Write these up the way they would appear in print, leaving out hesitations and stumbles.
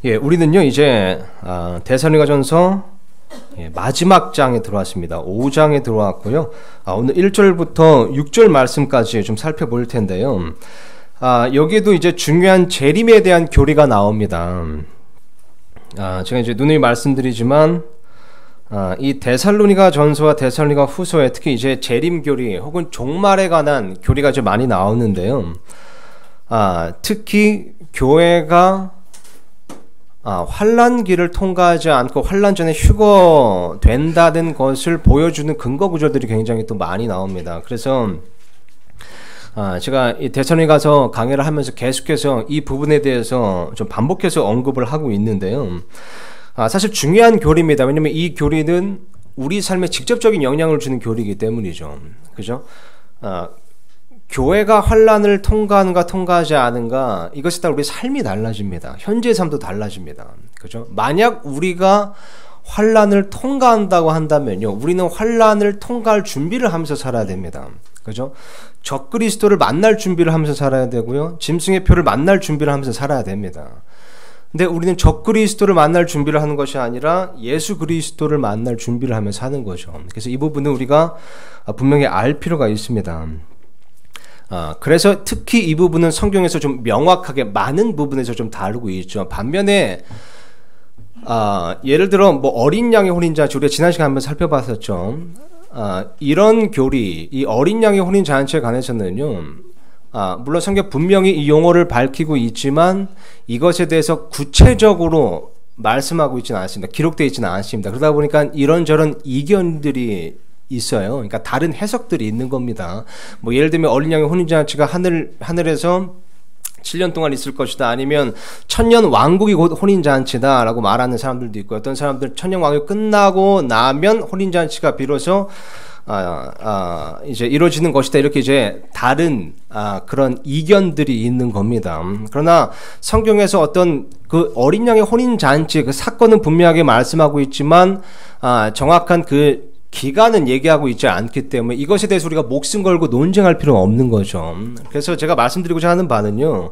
예, 우리는요 이제 데살로니가전서 마지막 장에 들어왔습니다. 5장에 들어왔고요. 오늘 1절부터 6절 말씀까지 좀 살펴볼 텐데요. 여기도 이제 중요한 재림에 대한 교리가 나옵니다. 제가 이제 누누이 말씀드리지만 이 데살로니가 전서와 데살로니가 후서에 특히 이제 재림 교리 혹은 종말에 관한 교리가 좀 많이 나오는데요. 특히 교회가 환난기를 통과하지 않고 환난 전에 휴거된다는 것을 보여주는 근거 구절들이 굉장히 또 많이 나옵니다. 그래서 제가 이 데살로니가서 강의를 하면서 계속해서 이 부분에 대해서 좀 반복해서 언급을 하고 있는데요. 사실 중요한 교리입니다. 왜냐하면 이 교리는 우리 삶에 직접적인 영향을 주는 교리이기 때문이죠. 그죠? 교회가 환난을 통과하는가 통과하지 않은가 이것에 따라 우리 삶이 달라집니다. 현재의 삶도 달라집니다. 그죠? 만약 우리가 환난을 통과한다고 한다면요, 우리는 환난을 통과할 준비를 하면서 살아야 됩니다. 그죠? 적그리스도를 만날 준비를 하면서 살아야 되고요, 짐승의 표를 만날 준비를 하면서 살아야 됩니다. 근데 우리는 적그리스도를 만날 준비를 하는 것이 아니라 예수 그리스도를 만날 준비를 하면서 사는 거죠. 그래서 이 부분은 우리가 분명히 알 필요가 있습니다. 그래서 특히 이 부분은 성경에서 좀 명확하게 많은 부분에서 좀 다루고 있죠. 반면에 예를 들어 뭐 어린 양의 혼인잔치, 우리가 지난 시간에 한번 살펴봤었죠. 이런 교리, 이 어린 양의 혼인잔치에 관해서는요, 물론 성경 분명히 이 용어를 밝히고 있지만 이것에 대해서 구체적으로 말씀하고 있지는 않습니다. 기록되어 있지는 않습니다. 그러다 보니까 이런저런 이견들이 있어요. 그러니까 다른 해석들이 있는 겁니다. 뭐 예를 들면 어린 양의 혼인잔치가 하늘에서 7년 동안 있을 것이다, 아니면 천년 왕국이 곧 혼인잔치다 라고 말하는 사람들도 있고, 어떤 사람들은 천년 왕국이 끝나고 나면 혼인잔치가 비로소 이제 이루어지는 것이다, 이렇게 이제 다른 그런 이견들이 있는 겁니다. 그러나 성경에서 어떤 그 어린 양의 혼인잔치 그 사건은 분명하게 말씀하고 있지만 정확한 그 기간은 얘기하고 있지 않기 때문에 이것에 대해서 우리가 목숨 걸고 논쟁할 필요가 없는 거죠. 그래서 제가 말씀드리고자 하는 바는요,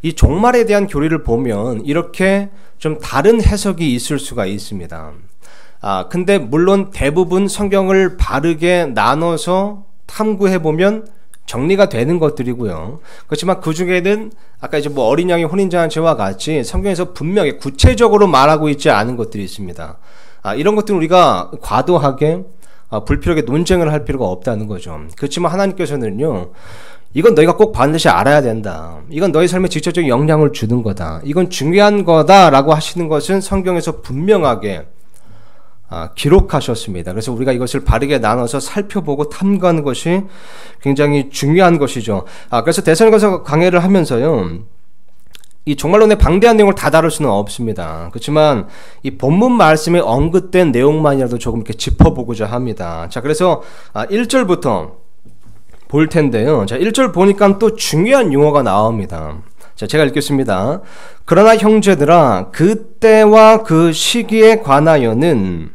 이 종말에 대한 교리를 보면 이렇게 좀 다른 해석이 있을 수가 있습니다. 근데 물론 대부분 성경을 바르게 나눠서 탐구해보면 정리가 되는 것들이고요. 그렇지만 그 중에는 아까 이제 뭐 어린 양의 혼인잔치와 같이 성경에서 분명히 구체적으로 말하고 있지 않은 것들이 있습니다. 이런 것들은 우리가 과도하게 불필요하게 논쟁을 할 필요가 없다는 거죠. 그렇지만 하나님께서는요, 이건 너희가 꼭 반드시 알아야 된다, 이건 너희 삶에 직접적인 영향을 주는 거다, 이건 중요한 거다 라고 하시는 것은 성경에서 분명하게 기록하셨습니다. 그래서 우리가 이것을 바르게 나눠서 살펴보고 탐구하는 것이 굉장히 중요한 것이죠. 그래서 데살로니가서 강해를 하면서요, 이 종말론의 방대한 내용을 다 다룰 수는 없습니다. 그렇지만 이 본문 말씀에 언급된 내용만이라도 조금 이렇게 짚어보고자 합니다. 자, 그래서 1절부터 볼 텐데요. 자, 1절 보니까 또 중요한 용어가 나옵니다. 자, 제가 읽겠습니다. 그러나 형제들아, 그때와 그 시기에 관하여는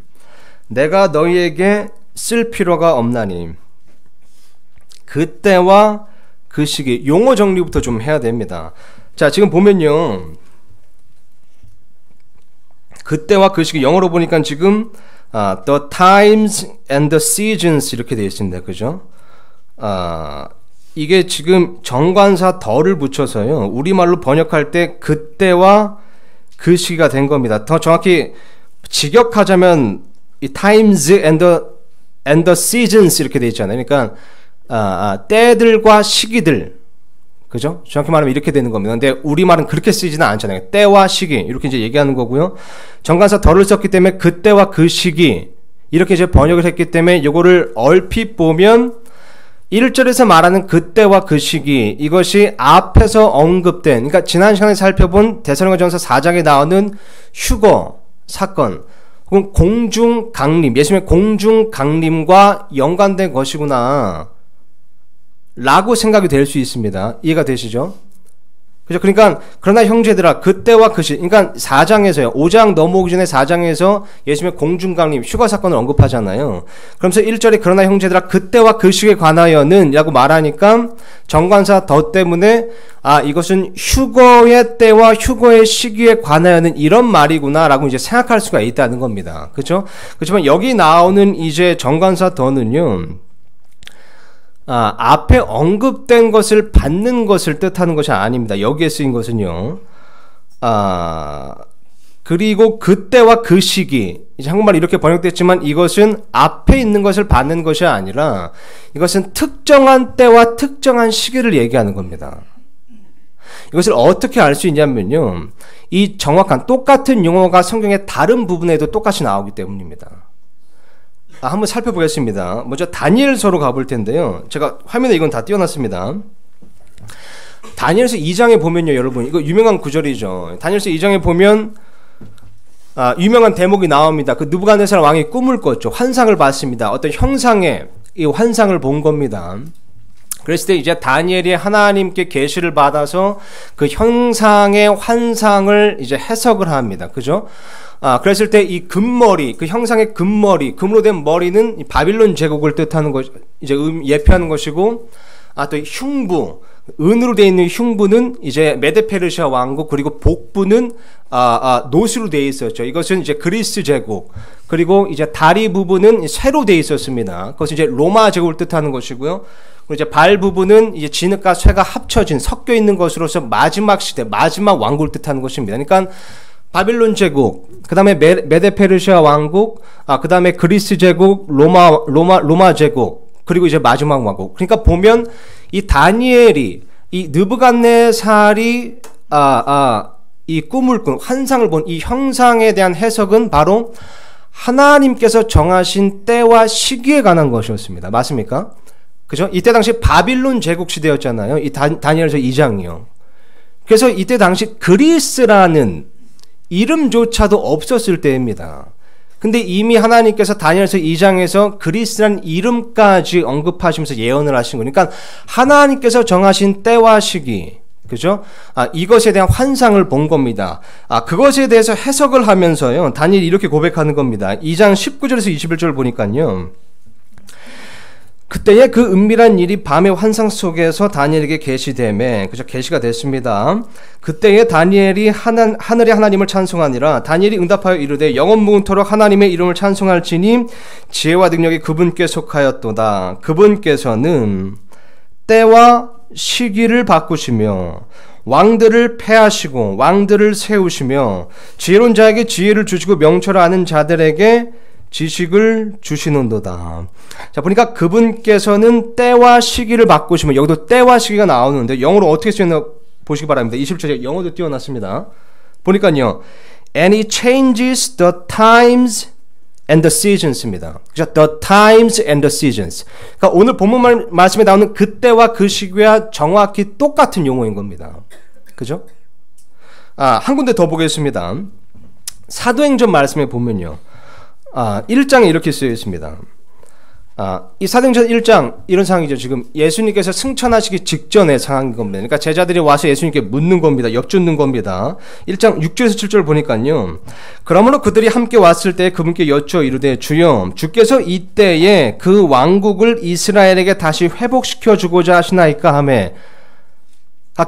내가 너희에게 쓸 필요가 없나니. 그때와 그 시기, 용어 정리부터 좀 해야 됩니다. 자, 지금 보면요, 그때와 그 시기, 영어로 보니까 지금 the times and the seasons 이렇게 되어 있습니다. 그죠? 이게 지금 정관사 더를 붙여서요, 우리말로 번역할 때 그때와 그 시기가 된 겁니다. 더 정확히 직역하자면 이 times and the seasons 이렇게 되어 있잖아요. 그러니까 때들과 시기들, 그죠? 정확히 말하면 이렇게 되는 겁니다. 근데 우리말은 그렇게 쓰지는 않잖아요. 때와 시기 이렇게 이제 얘기하는 거고요. 정관사 더를 썼기 때문에 그때와 그 시기 이렇게 이제 번역을 했기 때문에 이거를 얼핏 보면 1절에서 말하는 그때와 그 시기, 이것이 앞에서 언급된, 그러니까 지난 시간에 살펴본 데살로니가전서 4장에 나오는 휴거 사건 혹은 공중 강림, 예수님의 공중 강림과 연관된 것이구나 라고 생각이 될 수 있습니다. 이해가 되시죠? 그죠? 그러니까 그러나 형제들아 그때와 그 시, 그러니까 4장에서요. 5장 넘어오기 전에 4장에서 예수님의 공중강림 휴가 사건을 언급하잖아요. 그러면서 1절에 그러나 형제들아 그때와 그 시기에 관하여는 라고 말하니까 정관사 더 때문에 이것은 휴거의 때와 휴거의 시기에 관하여는 이런 말이구나 라고 이제 생각할 수가 있다는 겁니다. 그죠? 그렇지만 여기 나오는 이제 정관사 더는요. 앞에 언급된 것을 받는 것을 뜻하는 것이 아닙니다. 여기에 쓰인 것은요. 그리고 그때와 그 시기. 이제 한국말 이렇게 번역됐지만 이것은 앞에 있는 것을 받는 것이 아니라 이것은 특정한 때와 특정한 시기를 얘기하는 겁니다. 이것을 어떻게 알 수 있냐면요. 이 정확한 똑같은 용어가 성경의 다른 부분에도 똑같이 나오기 때문입니다. 한번 살펴보겠습니다. 먼저 다니엘서로 가볼 텐데요. 제가 화면에 이건 다 띄워놨습니다. 다니엘서 2장에 보면요, 여러분 이거 유명한 구절이죠. 다니엘서 2장에 보면 유명한 대목이 나옵니다. 그 느부갓네살 왕이 꿈을 꿨죠. 환상을 봤습니다. 어떤 형상의 이 환상을 본 겁니다. 그랬을 때 이제 다니엘이 하나님께 계시를 받아서 그 형상의 환상을 이제 해석을 합니다. 그죠? 그랬을 때 이 금머리, 그 형상의 금머리, 금으로 된 머리는 바빌론 제국을 뜻하는 것, 이제 예표하는 것이고, 또 흉부, 은으로 되어 있는 흉부는 이제 메데페르시아 왕국, 그리고 복부는 노스로 되어 있었죠. 이것은 이제 그리스 제국, 그리고 이제 다리 부분은 쇠로 되어 있었습니다. 그것은 이제 로마 제국을 뜻하는 것이고요. 그리고 이제 발 부분은 이제 진흙과 쇠가 합쳐진 섞여 있는 것으로서 마지막 시대, 마지막 왕국을 뜻하는 것입니다. 그러니까 바빌론 제국, 그 다음에 메데페르시아 왕국, 그 다음에 그리스 제국, 로마 제국, 그리고 이제 마지막 왕국. 그러니까 보면 이 다니엘이, 이 느부갓네살이, 이 꿈을 꾼, 환상을 본 이 형상에 대한 해석은 바로 하나님께서 정하신 때와 시기에 관한 것이었습니다. 맞습니까? 그죠? 이때 당시 바빌론 제국 시대였잖아요. 이 다니엘서 2장이요. 그래서 이때 당시 그리스라는 이름조차도 없었을 때입니다. 근데 이미 하나님께서 다니엘서 2장에서 그리스라는 이름까지 언급하시면서 예언을 하신 거니까 하나님께서 정하신 때와 시기, 그죠? 이것에 대한 환상을 본 겁니다. 그것에 대해서 해석을 하면서요, 다니엘이 이렇게 고백하는 겁니다. 2장 19절에서 21절 보니까요. 그때에 그 은밀한 일이 밤의 환상 속에서 다니엘에게 계시되매, 그죠? 계시가 됐습니다. 그때에 다니엘이 하늘의 하나님을 찬송하니라. 다니엘이 응답하여 이르되 영원 무궁토록 하나님의 이름을 찬송할지니 지혜와 능력이 그분께 속하였도다. 그분께서는 때와 시기를 바꾸시며 왕들을 패하시고 왕들을 세우시며 지혜로운 자에게 지혜를 주시고 명철을 아는 자들에게 지식을 주시는도다. 자, 보니까 그분께서는 때와 시기를 바꾸시면, 여기도 때와 시기가 나오는데 영어로 어떻게 쓰였나 보시기 바랍니다. 20절에 영어도 띄워놨습니다. 보니까요, and he changes the times and the seasons입니다. 그죠? The times and the seasons. 그러니까 오늘 본문 말씀에 나오는 그때와 그 시기와 정확히 똑같은 용어인 겁니다. 그죠? 한 군데 더 보겠습니다. 사도행전 말씀에 보면요, 1장에 이렇게 쓰여 있습니다. 이 사도행전 1장 이런 상황이죠. 지금 예수님께서 승천하시기 직전의 상황인 겁니다. 그러니까 제자들이 와서 예수님께 묻는 겁니다. 여쭙는 겁니다. 1장 6절에서 7절 보니까요. 그러므로 그들이 함께 왔을 때 그분께 여쭈어 이르되 주여 주께서 이때에 그 왕국을 이스라엘에게 다시 회복시켜 주고자 하시나이까 하매,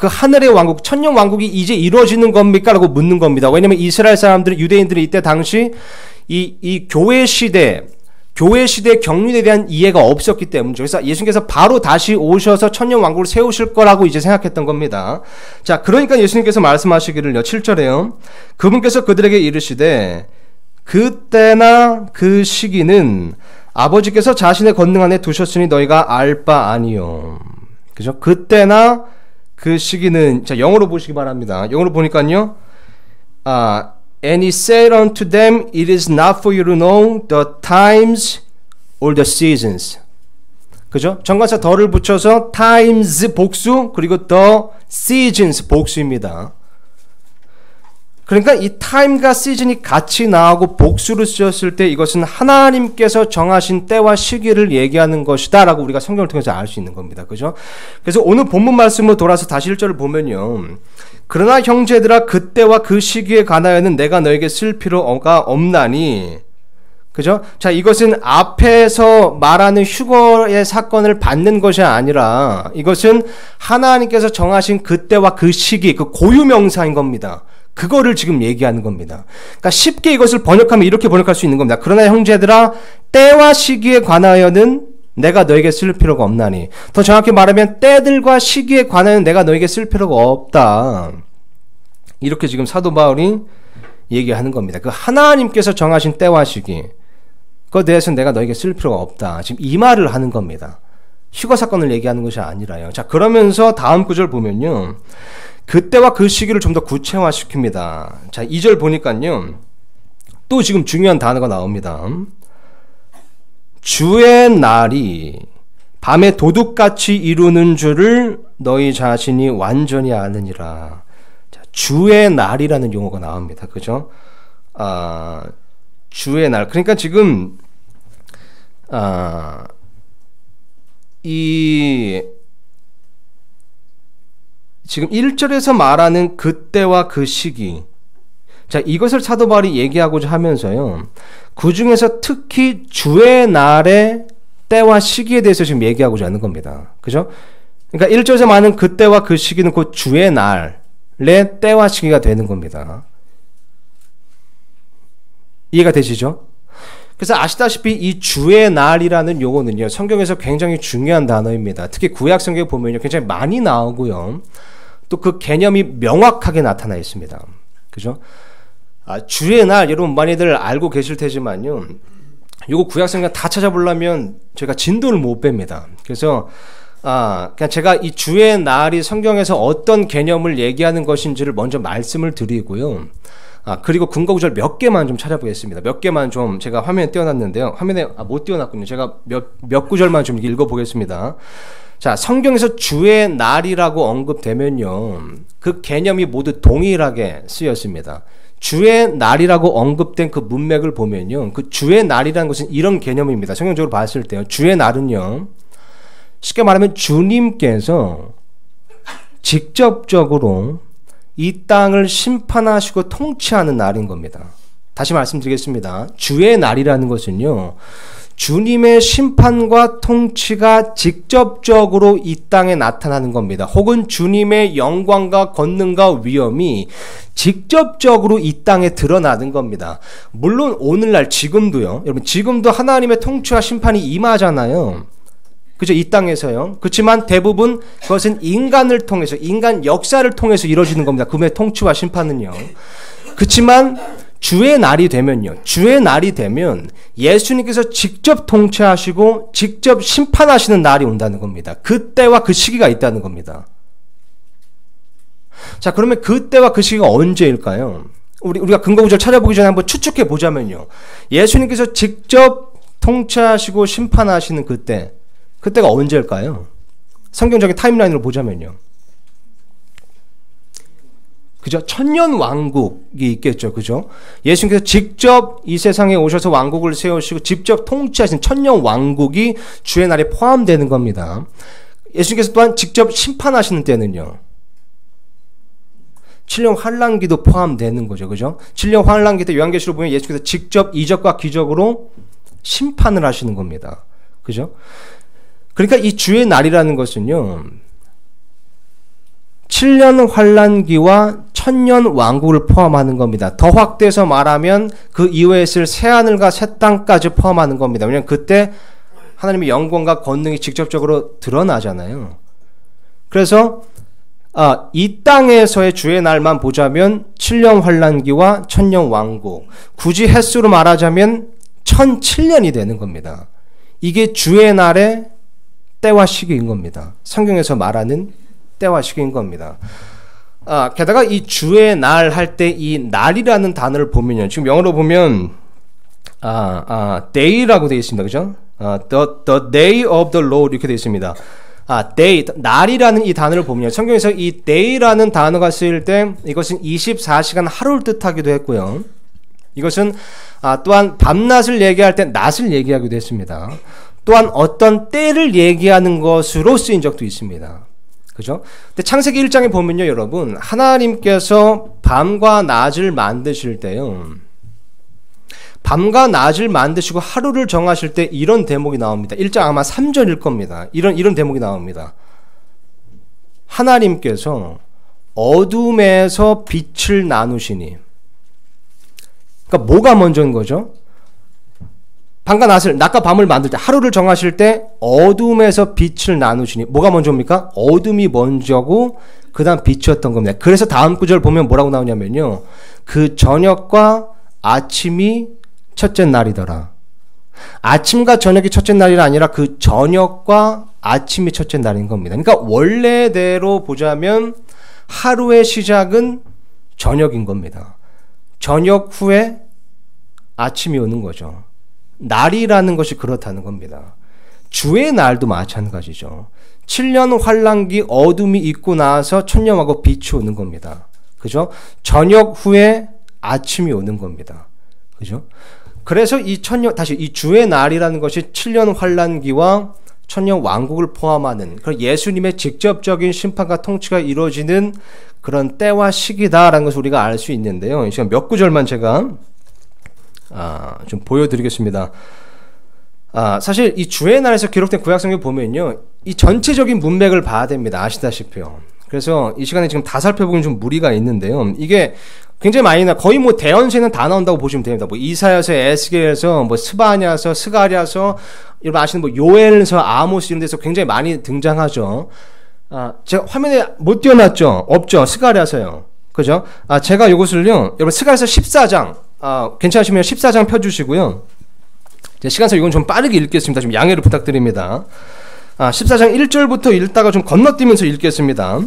그 하늘의 왕국, 천년 왕국이 이제 이루어지는 겁니까? 라고 묻는 겁니다. 왜냐하면 이스라엘 사람들은, 유대인들이 이때 당시 이 교회 시대 경륜에 대한 이해가 없었기 때문이죠. 그래서 예수님께서 바로 다시 오셔서 천년 왕국을 세우실 거라고 이제 생각했던 겁니다. 자, 그러니까 예수님께서 말씀하시기를요, 7절에요. 그분께서 그들에게 이르시되 그때나 그 시기는 아버지께서 자신의 권능 안에 두셨으니 너희가 알 바 아니요. 그죠? 그때나 그 시기는, 자, 영어로 보시기 바랍니다. 영어로 보니까요, and he said unto them, it is not for you to know the times or the seasons. 그죠? 정관사 더를 붙여서 times 복수, 그리고 the seasons 복수입니다. 그러니까 이 time과 season이 같이 나오고 복수를 쓰였을 때 이것은 하나님께서 정하신 때와 시기를 얘기하는 것이다 라고 우리가 성경을 통해서 알 수 있는 겁니다. 그죠? 그래서 오늘 본문 말씀으로 돌아서 다시 1절을 보면요. 그러나 형제들아 그때와 그 시기에 관하여는 내가 너에게 쓸 필요가 없나니. 그죠? 자, 이것은 앞에서 말하는 휴거의 사건을 받는 것이 아니라 이것은 하나님께서 정하신 그때와 그 시기, 그 고유명사인 겁니다. 그거를 지금 얘기하는 겁니다. 그러니까 쉽게 이것을 번역하면 이렇게 번역할 수 있는 겁니다. 그러나 형제들아 때와 시기에 관하여는 내가 너에게 쓸 필요가 없나니. 더 정확히 말하면 때들과 시기에 관하여는 내가 너에게 쓸 필요가 없다. 이렇게 지금 사도 바울이 얘기하는 겁니다. 그 하나님께서 정하신 때와 시기, 그거에 대해서는 내가 너에게 쓸 필요가 없다. 지금 이 말을 하는 겁니다. 휴거 사건을 얘기하는 것이 아니라요. 자, 그러면서 다음 구절 보면요. 그때와 그 시기를 좀 더 구체화시킵니다. 자, 2절 보니까요. 또 지금 중요한 단어가 나옵니다. 주의 날이 밤에 도둑같이 이루는 줄을 너희 자신이 완전히 아느니라. 자, 주의 날이라는 용어가 나옵니다. 그죠? 주의 날. 그러니까 지금 지금 1절에서 말하는 그때와 그 시기. 자, 이것을 사도 바울이 얘기하고자 하면서요. 그 중에서 특히 주의 날의 때와 시기에 대해서 지금 얘기하고자 하는 겁니다. 그죠? 그러니까 1절에서 말하는 그때와 그 시기는 곧 주의 날의 때와 시기가 되는 겁니다. 이해가 되시죠? 그래서 아시다시피 이 주의 날이라는 용어는요, 성경에서 굉장히 중요한 단어입니다. 특히 구약 성경에 보면요, 굉장히 많이 나오고요. 또 그 개념이 명확하게 나타나 있습니다. 그죠? 주의 날, 여러분 많이들 알고 계실 테지만요, 이거 구약 성경 다 찾아보려면 제가 진도를 못 뺍니다. 그래서 그냥 제가 이 주의 날이 성경에서 어떤 개념을 얘기하는 것인지를 먼저 말씀을 드리고요. 그리고 근거 구절 몇 개만 좀 찾아보겠습니다. 몇 개만 좀 제가 화면에 띄워놨는데요. 화면에 못 띄워놨군요. 제가 몇 구절만 좀 읽어보겠습니다. 자, 성경에서 주의 날이라고 언급되면요, 그 개념이 모두 동일하게 쓰였습니다. 주의 날이라고 언급된 그 문맥을 보면요, 그 주의 날이라는 것은 이런 개념입니다. 성경적으로 봤을 때요, 주의 날은요, 쉽게 말하면 주님께서 직접적으로 이 땅을 심판하시고 통치하는 날인 겁니다. 다시 말씀드리겠습니다. 주의 날이라는 것은요, 주님의 심판과 통치가 직접적으로 이 땅에 나타나는 겁니다. 혹은 주님의 영광과 권능과 위엄이 직접적으로 이 땅에 드러나는 겁니다. 물론 오늘날 지금도요, 여러분 지금도 하나님의 통치와 심판이 임하잖아요. 그죠? 이 땅에서요. 그렇지만 대부분 그것은 인간을 통해서, 인간 역사를 통해서 이루어지는 겁니다. 그분의 통치와 심판은요. 그렇지만 주의 날이 되면요, 주의 날이 되면 예수님께서 직접 통치하시고 직접 심판하시는 날이 온다는 겁니다. 그때와 그 시기가 있다는 겁니다. 자, 그러면 그때와 그 시기가 언제일까요? 우리가 근거 구절 찾아보기 전에 한번 추측해 보자면요, 예수님께서 직접 통치하시고 심판하시는 그때가 언제일까요? 성경적인 타임라인으로 보자면요, 그죠? 천년 왕국이 있겠죠. 그죠? 예수님께서 직접 이 세상에 오셔서 왕국을 세우시고 직접 통치하신 천년 왕국이 주의 날에 포함되는 겁니다. 예수님께서 또한 직접 심판하시는 때는요, 7년 환란기도 포함되는 거죠. 그죠? 7년 환란기 때 요한계시록 보면 예수께서 직접 이적과 기적으로 심판을 하시는 겁니다. 그죠? 그러니까 이 주의 날이라는 것은요, 7년 환란기와 천년 왕국을 포함하는 겁니다. 더 확대해서 말하면 그 이후에 있을 새하늘과 새 땅까지 포함하는 겁니다. 왜냐하면 그때 하나님의 영광과 권능이 직접적으로 드러나잖아요. 그래서 이 땅에서의 주의 날만 보자면 7년 환란기와 천년 왕국, 굳이 횟수로 말하자면 1007년이 되는 겁니다. 이게 주의 날의 때와 시기인 겁니다. 성경에서 말하는 때와 시기인 겁니다. 게다가 이 주의 날 할 때 이 날이라는 단어를 보면요, 지금 영어로 보면 day라고 되어 있습니다. 그죠? The day of the Lord 이렇게 되어 있습니다. day, 날이라는 이 단어를 보면요. 성경에서 이 day라는 단어가 쓰일 때 이것은 24시간 하루를 뜻하기도 했고요. 이것은 또한 밤낮을 얘기할 때 낮을 얘기하기도 했습니다. 또한 어떤 때를 얘기하는 것으로 쓰인 적도 있습니다. 그죠? 근데 창세기 1장에 보면요, 여러분, 하나님께서 밤과 낮을 만드실 때요. 밤과 낮을 만드시고 하루를 정하실 때 이런 대목이 나옵니다. 1장 아마 3절일 겁니다. 이런 대목이 나옵니다. 하나님께서 어둠에서 빛을 나누시니. 그러니까 뭐가 먼저인 거죠? 밤과 낮과 밤을 만들 때, 하루를 정하실 때 어둠에서 빛을 나누시니. 뭐가 먼저입니까? 어둠이 먼저고 그 다음 빛이었던 겁니다. 그래서 다음 구절 보면 뭐라고 나오냐면요. 그 저녁과 아침이 첫째 날이더라. 아침과 저녁이 첫째 날이 아니라 그 저녁과 아침이 첫째 날인 겁니다. 그러니까 원래대로 보자면 하루의 시작은 저녁인 겁니다. 저녁 후에 아침이 오는 거죠. 날이라는 것이 그렇다는 겁니다. 주의 날도 마찬가지죠. 7년 환란기 어둠이 있고 나서 천년하고 빛이 오는 겁니다. 그죠? 저녁 후에 아침이 오는 겁니다. 그죠? 그래서 이 주의 날이라는 것이 7년 환란기와 천년 왕국을 포함하는 그런 예수님의 직접적인 심판과 통치가 이루어지는 그런 때와 시기다라는 것을 우리가 알 수 있는데요. 이 시간 몇 구절만 제가 좀 보여드리겠습니다. 사실 이 주의 날에서 기록된 구약성경 보면요, 이 전체적인 문맥을 봐야 됩니다. 아시다시피요. 그래서 이 시간에 지금 다 살펴보긴 좀 무리가 있는데요. 이게 굉장히 많이 거의 뭐 대언세는 다 나온다고 보시면 됩니다. 뭐 이사야서, 에스겔서, 뭐 스바냐서, 스가랴서, 여러분 아시는 뭐 요엘서, 아모스 이런 데서 굉장히 많이 등장하죠. 제가 화면에 못 띄워놨죠? 없죠? 스가랴서요. 그죠? 제가 이것을요, 여러분 스가랴서 14장, 괜찮으시면 14장 펴주시고요. 제 시간상 이건 좀 빠르게 읽겠습니다. 좀 양해를 부탁드립니다. 14장 1절부터 읽다가 좀 건너뛰면서 읽겠습니다.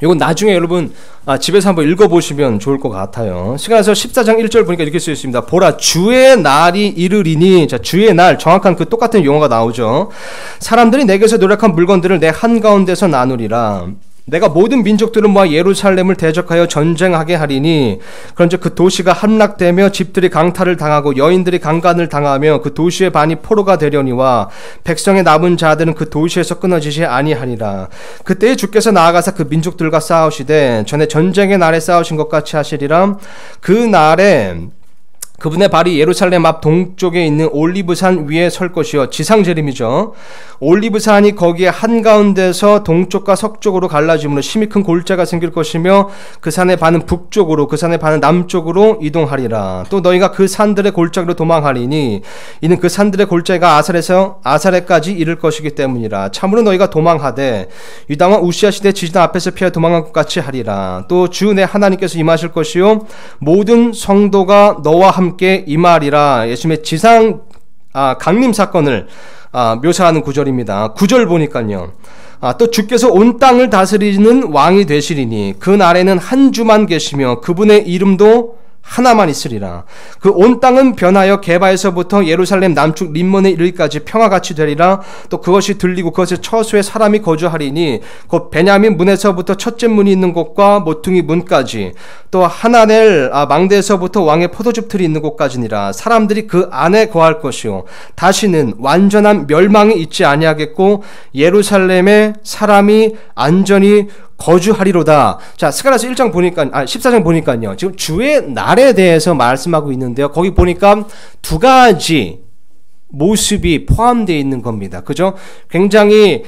이건 나중에 여러분 집에서 한번 읽어보시면 좋을 것 같아요. 스가랴서 14장 1절 보니까 이렇게 쓰여있습니다. 보라, 주의 날이 이르리니. 자, 주의 날, 정확한 그 똑같은 용어가 나오죠. 사람들이 내게서 노력한 물건들을 내 한가운데서 나누리라. 내가 모든 민족들을 모아 예루살렘을 대적하여 전쟁하게 하리니, 그런즉 그 도시가 함락되며 집들이 강탈을 당하고 여인들이 강간을 당하며 그 도시의 반이 포로가 되려니와 백성의 남은 자들은 그 도시에서 끊어지지 아니하리라. 그때에 주께서 나아가사 그 민족들과 싸우시되 전에 전쟁의 날에 싸우신 것 같이 하시리라. 그 날에 그분의 발이 예루살렘 앞 동쪽에 있는 올리브산 위에 설 것이요. 지상재림이죠. 올리브산이 거기에 한가운데서 동쪽과 서쪽으로 갈라짐으로 심히 큰 골짜가 생길 것이며 그 산의 반은 북쪽으로 그 산의 반은 남쪽으로 이동하리라. 또 너희가 그 산들의 골짜기로 도망하리니 이는 그 산들의 골짜기가 아살에서 아사렛까지 이를 것이기 때문이라. 참으로 너희가 도망하되 유다왕 우시아 시대 지지단 앞에서 피하 도망한 것 같이 하리라. 또 주 내 하나님께서 임하실 것이요 모든 성도가 너와 함께 임하리라. 예수님의 지상 강림 사건을 묘사하는 구절입니다. 9절 보니까요. 또 주께서 온 땅을 다스리는 왕이 되시리니 그 날에는 한 주만 계시며 그분의 이름도 하나만 있으리라. 그 온 땅은 변하여 게바에서부터 예루살렘 남쪽 림몬에 이르기까지 평화같이 되리라. 또 그것이 들리고 그것의 처소에 사람이 거주하리니 곧 베냐민 문에서부터 첫째 문이 있는 곳과 모퉁이 문까지 또 하나넬 망대에서부터 왕의 포도즙 틀이 있는 곳까지니라. 사람들이 그 안에 거할 것이요 다시는 완전한 멸망이 있지 아니하겠고 예루살렘에 사람이 안전히 거주하리로다. 자, 스가랴서 1장 보니까 14장 보니까요. 지금 주의 날에 대해서 말씀하고 있는데요. 거기 보니까 두 가지 모습이 포함되어 있는 겁니다. 그죠? 굉장히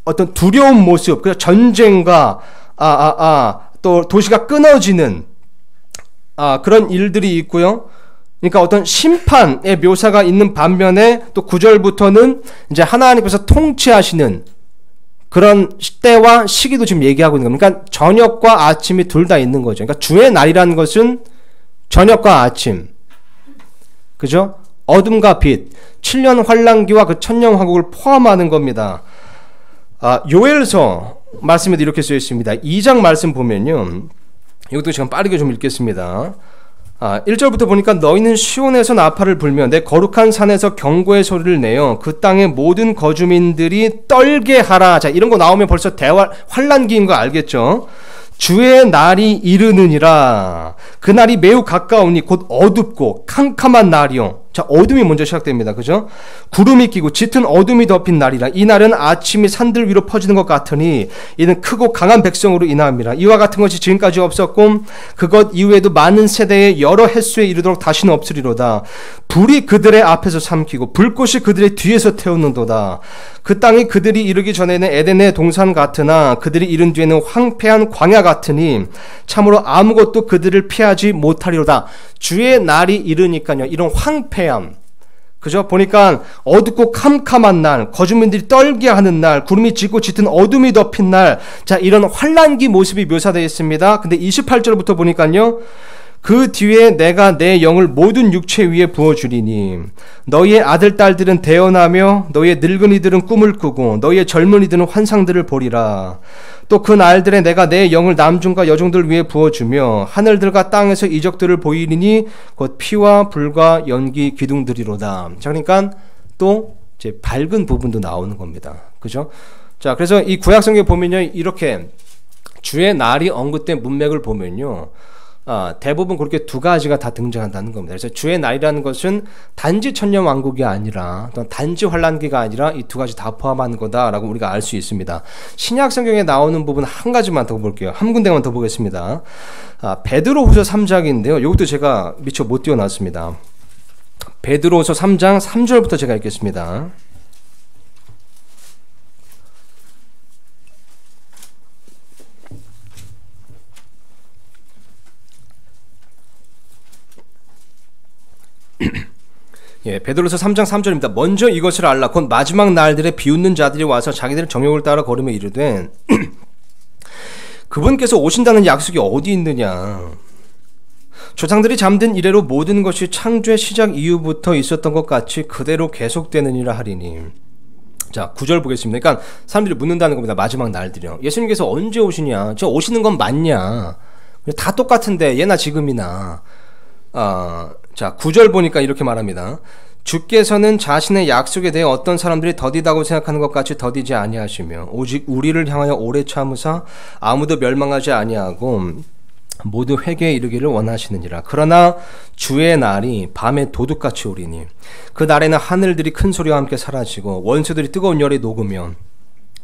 어떤 두려운 모습, 그 전쟁과 또 도시가 끊어지는 그런 일들이 있고요. 그러니까 어떤 심판의 묘사가 있는 반면에 또 9절부터는 이제 하나님께서 통치하시는 그런 때와 시기도 지금 얘기하고 있는 겁니다. 그러니까 저녁과 아침이 둘 다 있는 거죠. 그러니까 주의 날이라는 것은 저녁과 아침, 그죠? 어둠과 빛, 7년 환란기와 그 천년 왕국을 포함하는 겁니다. 요엘서 말씀에도 이렇게 쓰여 있습니다. 2장 말씀 보면요. 이것도 지금 빠르게 좀 읽겠습니다. 1절부터 보니까 너희는 시온에서 나팔을 불며 내 거룩한 산에서 경고의 소리를 내어 그 땅의 모든 거주민들이 떨게 하라. 자, 이런 거 나오면 벌써 환란기인 거 알겠죠? 주의 날이 이르느니라. 그 날이 매우 가까우니 곧 어둡고 캄캄한 날이요. 자, 어둠이 먼저 시작됩니다. 그죠? 구름이 끼고 짙은 어둠이 덮인 날이라. 이 날은 아침이 산들 위로 퍼지는 것 같으니 이는 크고 강한 백성으로 인함이라. 이와 같은 것이 지금까지 없었고 그것 이후에도 많은 세대의 여러 횟수에 이르도록 다시는 없으리로다. 불이 그들의 앞에서 삼키고 불꽃이 그들의 뒤에서 태우는도다. 그 땅이 그들이 이르기 전에는 에덴의 동산 같으나 그들이 이른 뒤에는 황폐한 광야 같으니 참으로 아무것도 그들을 피하지 못하리로다. 주의 날이 이르니까요. 이런 황폐함, 그죠? 보니까 어둡고 캄캄한 날, 거주민들이 떨게 하는 날, 구름이 짙고 짙은 어둠이 덮인 날, 자, 이런 환란기 모습이 묘사되어 있습니다. 근데 28절부터 보니까요. 그 뒤에 내가 내 영을 모든 육체 위에 부어주리니 너희의 아들 딸들은 대언하며 너희의 늙은이들은 꿈을 꾸고 너희의 젊은이들은 환상들을 보리라. 또 그 날들에 내가 내 영을 남중과 여종들 위에 부어주며 하늘들과 땅에서 이적들을 보이리니 곧 피와 불과 연기 기둥들이로다. 자, 그러니까 또 이제 밝은 부분도 나오는 겁니다. 그죠? 자, 그래서 이 구약성경에 보면요, 이렇게 주의 날이 언급된 문맥을 보면요, 대부분 그렇게 두 가지가 다 등장한다는 겁니다. 그래서 주의 날이라는 것은 단지 천년왕국이 아니라 또 단지 환란기가 아니라 이 두 가지 다 포함하는 거다라고 우리가 알 수 있습니다. 신약 성경에 나오는 부분 한 가지만 더 볼게요. 한 군데만 더 보겠습니다. 베드로후서 3장인데요. 이것도 제가 미처 못 띄워놨습니다. 베드로후서 3장 3절부터 제가 읽겠습니다. 예, 베드로서 3장 3절입니다. 먼저 이것을 알라. 곧 마지막 날들에 비웃는 자들이 와서 자기들의 정욕을 따라 걸으며 이르되 그분께서 오신다는 약속이 어디 있느냐. 조상들이 잠든 이래로 모든 것이 창조의 시작 이후부터 있었던 것 같이 그대로 계속되느니라 하리니. 자, 9절 보겠습니다. 그러니까 사람들이 묻는다는 겁니다. 마지막 날들이요. 예수님께서 언제 오시냐? 저 오시는 건 맞냐? 다 똑같은데 예나 지금이나. 자, 9절 보니까 이렇게 말합니다. 주께서는 자신의 약속에 대해 어떤 사람들이 더디다고 생각하는 것 같이 더디지 아니하시며 오직 우리를 향하여 오래 참으사 아무도 멸망하지 아니하고 모두 회개에 이르기를 원하시느니라. 그러나 주의 날이 밤에 도둑같이 오리니 그 날에는 하늘들이 큰 소리와 함께 사라지고 원수들이 뜨거운 열에 녹으면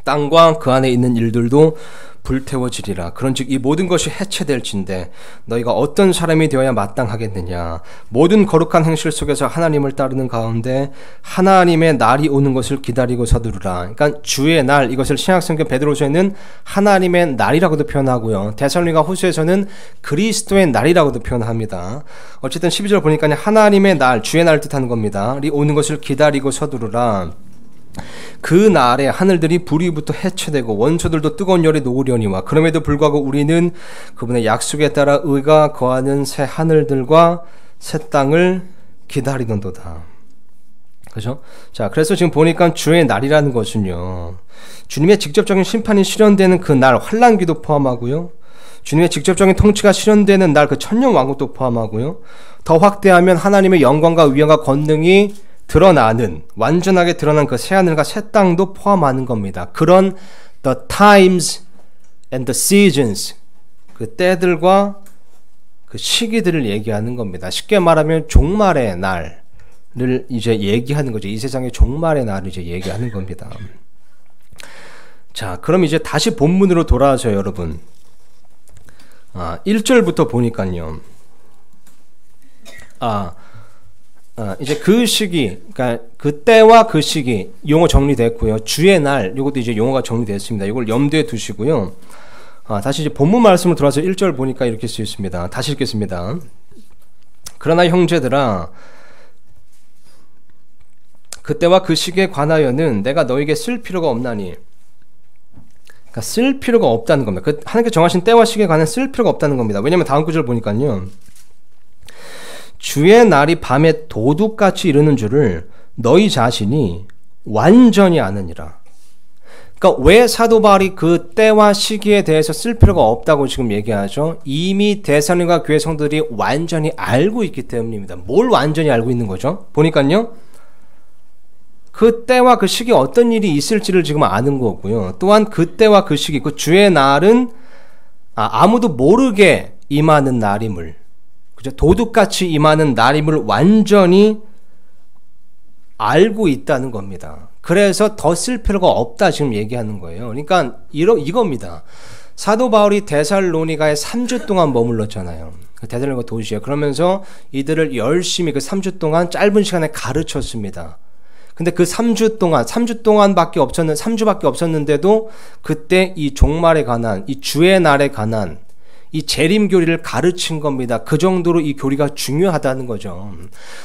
땅과 그 안에 있는 일들도 불태워지리라. 그런즉 이 모든 것이 해체될진데 너희가 어떤 사람이 되어야 마땅하겠느냐. 모든 거룩한 행실 속에서 하나님을 따르는 가운데 하나님의 날이 오는 것을 기다리고 서두르라. 그러니까 주의 날, 이것을 신약성경 베드로서에는 하나님의 날이라고도 표현하고요, 데살로니가 후서에서는 그리스도의 날이라고도 표현합니다. 어쨌든 12절 보니까 하나님의 날, 주의 날 뜻하는 겁니다. 이 오는 것을 기다리고 서두르라. 그 날에 하늘들이 불이부터 해체되고 원수들도 뜨거운 열에 녹으려니와 그럼에도 불구하고 우리는 그분의 약속에 따라 의가 거하는 새 하늘들과 새 땅을 기다리는도다. 그죠? 자, 그래서 지금 보니까 주의 날이라는 것은요, 주님의 직접적인 심판이 실현되는 그 날, 환란기도 포함하고요, 주님의 직접적인 통치가 실현되는 날, 그 천년왕국도 포함하고요, 더 확대하면 하나님의 영광과 위엄과 권능이 드러나는, 완전하게 드러난 그 새하늘과 새 땅도 포함하는 겁니다. 그런 the times and the seasons, 그 때들과 그 시기들을 얘기하는 겁니다. 쉽게 말하면 종말의 날을 이제 얘기하는 거죠. 이 세상의 종말의 날을 이제 얘기하는 겁니다. 자, 그럼 이제 다시 본문으로 돌아와서 여러분, 1절부터 보니까요, 이제 그 시기, 그러니까 그때와 그 시기 용어 정리됐고요. 주의 날, 이것도 이제 용어가 정리됐습니다. 이걸 염두에 두시고요. 다시 이제 본문 말씀으로 들어와서 1절 보니까 이렇게 쓰여 있습니다. 다시 읽겠습니다. 그러나 형제들아, 그때와 그 시기에 관하여는 내가 너에게 쓸 필요가 없나니. 그러니까 쓸 필요가 없다는 겁니다. 그 하나님께 정하신 때와 시기에 관해 쓸 필요가 없다는 겁니다. 왜냐하면 다음 구절 보니까요, 주의 날이 밤에 도둑같이 이르는 줄을 너희 자신이 완전히 아느니라. 그러니까 왜 사도 바울이 그 때와 시기에 대해서 쓸 필요가 없다고 지금 얘기하죠? 이미 데살로니가 교회 성도들이 완전히 알고 있기 때문입니다. 뭘 완전히 알고 있는 거죠? 보니까요. 그 때와 그 시기에 어떤 일이 있을지를 지금 아는 거고요. 또한 그 때와 그 시기, 그 주의 날은 아무도 모르게 임하는 날임을, 그죠? 도둑같이 임하는 날임을 완전히 알고 있다는 겁니다. 그래서 더 쓸 필요가 없다 지금 얘기하는 거예요. 그러니까 이겁니다. 사도 바울이 데살로니가에 3주 동안 머물렀잖아요. 그 데살로니가 도시에. 그러면서 이들을 열심히 그 3주 동안 짧은 시간에 가르쳤습니다. 근데 그 3주 동안밖에 없었는 3주밖에 없었는데도 그때 이 종말에 관한, 이 주의 날에 관한 이 재림 교리를 가르친 겁니다. 그 정도로 이 교리가 중요하다는 거죠.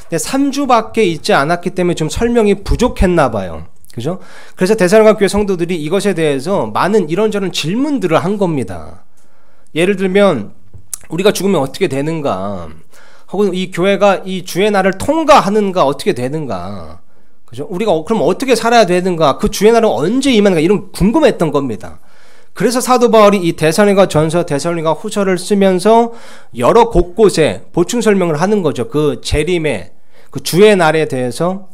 근데 3주밖에 있지 않았기 때문에 좀 설명이 부족했나 봐요. 그죠? 그래서 데살로니가 교회 성도들이 이것에 대해서 많은 이런저런 질문들을 한 겁니다. 예를 들면 우리가 죽으면 어떻게 되는가? 혹은 이 교회가 이 주의 날을 통과하는가 어떻게 되는가? 그죠? 우리가 그럼 어떻게 살아야 되는가? 그 주의 날은 언제 임하는가? 이런 궁금했던 겁니다. 그래서 사도 바울이 이 데살로니가 전서, 데살로니가 후서를 쓰면서 여러 곳곳에 보충 설명을 하는 거죠. 그 재림의, 그 주의 날에 대해서,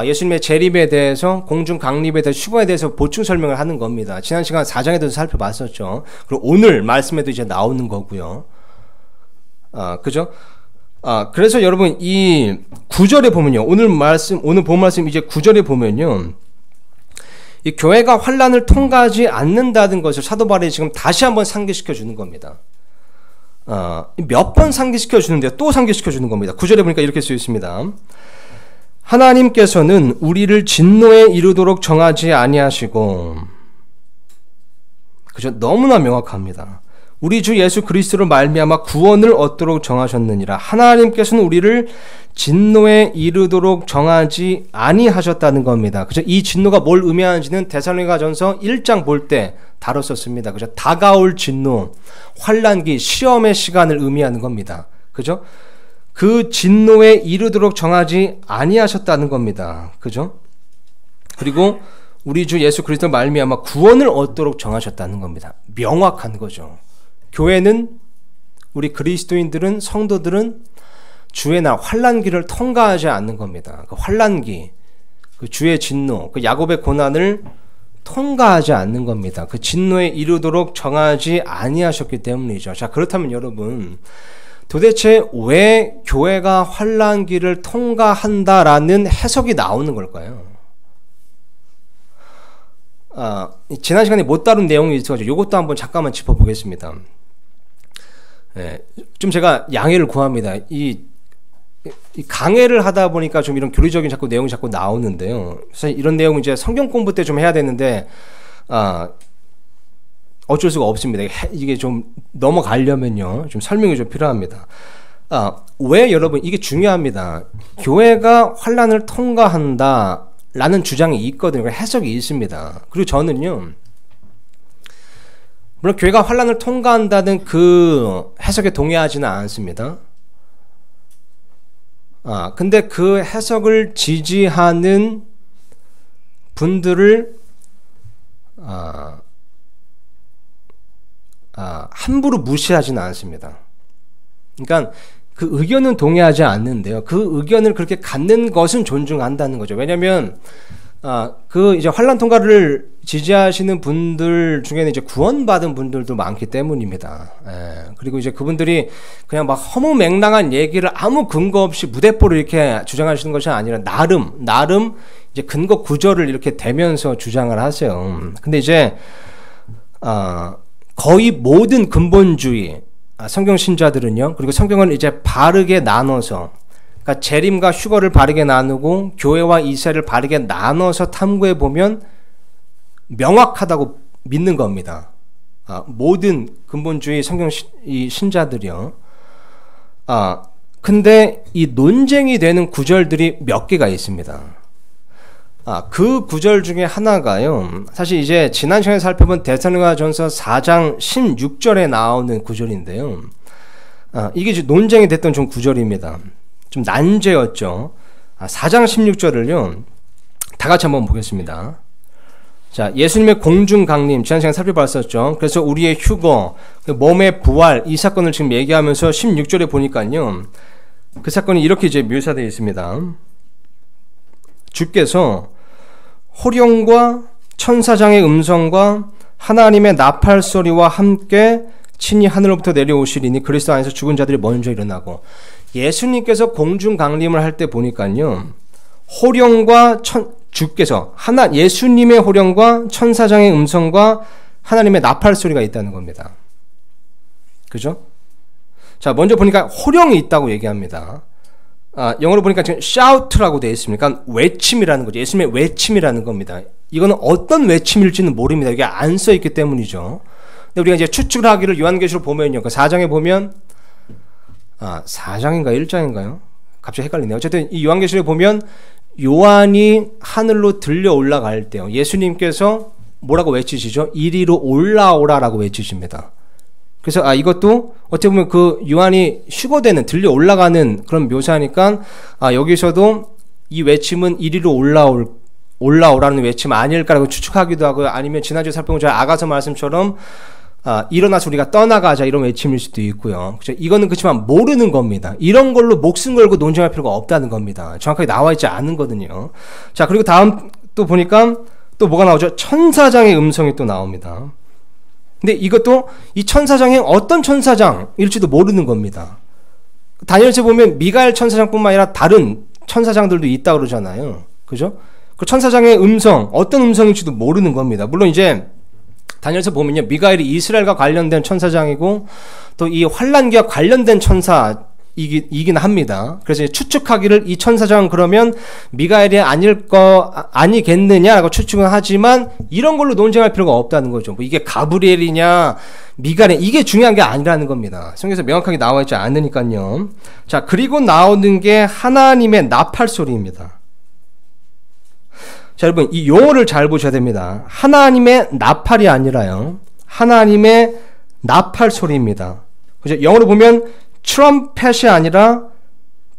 예수님의 재림에 대해서, 공중 강림에 대해서, 휴거에 대해서 보충 설명을 하는 겁니다. 지난 시간 4장에 대해서 살펴봤었죠. 그리고 오늘 말씀에도 이제 나오는 거고요. 그죠? 그래서 여러분 이 9절에 보면요. 오늘 본 말씀 이제 9절에 보면요. 이 교회가 환란을 통과하지 않는다는 것을 사도 바울이 지금 다시 한번 상기시켜 주는 겁니다. 몇 번 상기시켜 주는데 또 상기시켜 주는 겁니다. 9절에 보니까 이렇게 쓰여 있습니다. 하나님께서는 우리를 진노에 이르도록 정하지 아니하시고, 그죠? 너무나 명확합니다. 우리 주 예수 그리스도로 말미암아 구원을 얻도록 정하셨느니라. 하나님께서는 우리를 진노에 이르도록 정하지 아니하셨다는 겁니다. 그죠? 이 진노가 뭘 의미하는지는 데살로니가전서 1장 볼 때 다뤘었습니다. 그죠? 다가올 진노, 환난기, 시험의 시간을 의미하는 겁니다. 그죠? 그 진노에 이르도록 정하지 아니하셨다는 겁니다. 그죠? 그리고 우리 주 예수 그리스도 말미암아 구원을 얻도록 정하셨다는 겁니다. 명확한 거죠. 교회는, 우리 그리스도인들은, 성도들은 주의 날 환난기를 통과하지 않는 겁니다. 그 환난기, 그 주의 진노, 그 야곱의 고난을 통과하지 않는 겁니다. 그 진노에 이르도록 정하지 아니하셨기 때문이죠. 자, 그렇다면 여러분, 도대체 왜 교회가 환난기를 통과한다라는 해석이 나오는 걸까요? 지난 시간에 못 다룬 내용이 있어가지고 이것도 한번 잠깐만 짚어보겠습니다. 좀 제가 양해를 구합니다. 이 강해를 하다 보니까 좀 이런 교리적인 자꾸 내용이 자꾸 나오는데요. 사실 이런 내용은 이제 성경 공부 때 좀 해야 되는데, 어쩔 수가 없습니다. 이게 좀 넘어가려면요. 좀 설명이 좀 필요합니다. 왜 여러분, 이게 중요합니다. 교회가 환난을 통과한다 라는 주장이 있거든요. 해석이 있습니다. 그리고 저는요, 물론 교회가 환난을 통과한다는 그 해석에 동의하지는 않습니다. 근데 그 해석을 지지하는 분들을 함부로 무시하지는 않습니다. 그러니까 그 의견은 동의하지 않는데요. 그 의견을 그렇게 갖는 것은 존중한다는 거죠. 왜냐하면 그 이제 환난 통과를 지지하시는 분들 중에는 이제 구원받은 분들도 많기 때문입니다. 그리고 이제 그분들이 그냥 막 허무맹랑한 얘기를 아무 근거 없이 무대뽀로 이렇게 주장하시는 것이 아니라 나름 이제 근거 구절을 이렇게 대면서 주장을 하세요. 근데 이제 거의 모든 근본주의 성경 신자들은요, 그리고 성경을 이제 바르게 나눠서, 그러니까 재림과 휴거를 바르게 나누고 교회와 이세를 바르게 나눠서 탐구해 보면 명확하다고 믿는 겁니다. 모든 근본주의 성경 신자들이요. 근데 이 논쟁이 되는 구절들이 몇 개가 있습니다. 그 구절 중에 하나가요, 사실 이제 지난 시간에 살펴본 데살로니가전서 4장 16절에 나오는 구절인데요. 이게 이제 논쟁이 됐던 좀 구절입니다. 좀 난제였죠. 4장 16절을요, 다 같이 한번 보겠습니다. 자, 예수님의 공중 강림 지난 시간에 살펴봤었죠. 그래서 우리의 휴거, 몸의 부활 이 사건을 지금 얘기하면서 16절에 보니까요. 그 사건이 이렇게 이제 묘사되어 있습니다. 주께서 호령과 천사장의 음성과 하나님의 나팔 소리와 함께 친히 하늘로부터 내려오시리니 그리스도 안에서 죽은 자들이 먼저 일어나고, 예수님께서 공중 강림을 할 때 보니까요. 호령과 주께서 예수님의 호령과 천사장의 음성과 하나님의 나팔 소리가 있다는 겁니다. 그죠? 자, 먼저 보니까 호령이 있다고 얘기합니다. 영어로 보니까 지금 shout라고 되어 있습니다. 그러니까 외침이라는 거죠. 예수님의 외침이라는 겁니다. 이거는 어떤 외침일지는 모릅니다. 이게 안 써 있기 때문이죠. 근데 우리가 이제 추측을 하기를 요한계시록 보면요. 그 4장에 보면 4장인가 1장인가요? 갑자기 헷갈리네요. 어쨌든 이 요한계시록에 보면 요한이 하늘로 들려 올라갈 때요. 예수님께서 뭐라고 외치시죠? 이리로 올라오라라고 외치십니다. 그래서 이것도 어떻게 보면 그 요한이 휴거되는 들려 올라가는 그런 묘사니까 여기서도 이 외침은 이리로 올라오라는 외침 아닐까라고 추측하기도 하고요. 아니면 지난주에 살펴본 저 아가서 말씀처럼 일어나서 우리가 떠나가자 이런 외침일 수도 있고요. 그렇죠? 이거는 그렇지만 모르는 겁니다. 이런 걸로 목숨 걸고 논쟁할 필요가 없다는 겁니다. 정확하게 나와 있지 않은 거든요. 자, 그리고 다음 또 보니까 또 뭐가 나오죠? 천사장의 음성이 또 나옵니다. 근데 이것도 이 천사장이 어떤 천사장일지도 모르는 겁니다. 다니엘서에 보면 미가엘 천사장뿐만 아니라 다른 천사장들도 있다고 그러잖아요. 그죠? 그 천사장의 음성, 어떤 음성일지도 모르는 겁니다. 물론 이제 다니엘서 보면요, 미가엘이 이스라엘과 관련된 천사장이고 또 이 환란기와 관련된 천사이긴 합니다. 그래서 추측하기를 이 천사장은 그러면 미가엘이 아니겠느냐라고 추측은 하지만 이런 걸로 논쟁할 필요가 없다는 거죠. 뭐 이게 가브리엘이냐 미가엘, 이게 중요한 게 아니라는 겁니다. 성경에서 명확하게 나와 있지 않으니까요. 자, 그리고 나오는 게 하나님의 나팔 소리입니다. 자, 여러분 이 용어를 잘 보셔야 됩니다. 하나님의 나팔이 아니라요, 하나님의 나팔 소리입니다. 그죠? 영어로 보면 트럼펫이 아니라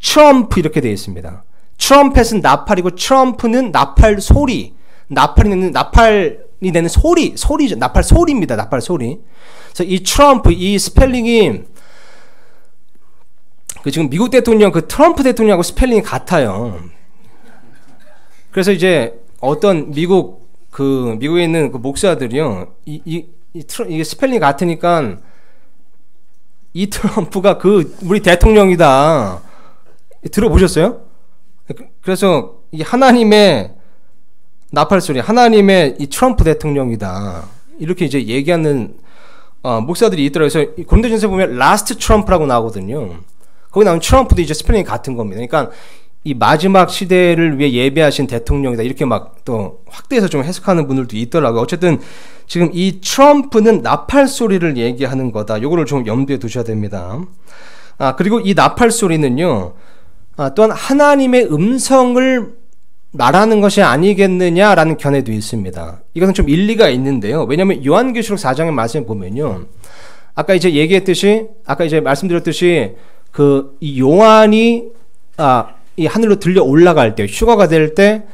트럼프 이렇게 되어 있습니다. 트럼펫은 나팔이고 트럼프는 나팔 소리, 나팔이 내는 소리죠. 나팔 소리입니다. 나팔 소리. 그래서 이 트럼프, 이 스펠링이 지금 미국 대통령 트럼프 대통령하고 스펠링이 같아요. 그래서 이제 어떤 미국에 있는 그 목사들이요, 이게 스펠링이 같으니까 이 트럼프가 우리 대통령이다. 들어보셨어요? 그래서 이 하나님의 나팔 소리, 하나님의 이 트럼프 대통령이다. 이렇게 이제 얘기하는 목사들이 있더라고요. 그래서 고린도전서에 보면 라스트 트럼프라고 나오거든요. 거기 나오는 트럼프도 이제 스펠링이 같은 겁니다. 그러니까 이 마지막 시대를 위해 예배하신 대통령이다. 이렇게 막 또 확대해서 좀 해석하는 분들도 있더라고요. 어쨌든 지금 이 트럼프는 나팔 소리를 얘기하는 거다. 요거를 좀 염두에 두셔야 됩니다. 그리고 이 나팔 소리는요, 또한 하나님의 음성을 말하는 것이 아니겠느냐라는 견해도 있습니다. 이것은 좀 일리가 있는데요. 왜냐하면 요한계시록 4장의 말씀을 보면요, 아까 이제 말씀드렸듯이 이 요한이 이 하늘로 들려 올라갈 때, 휴가가 될 때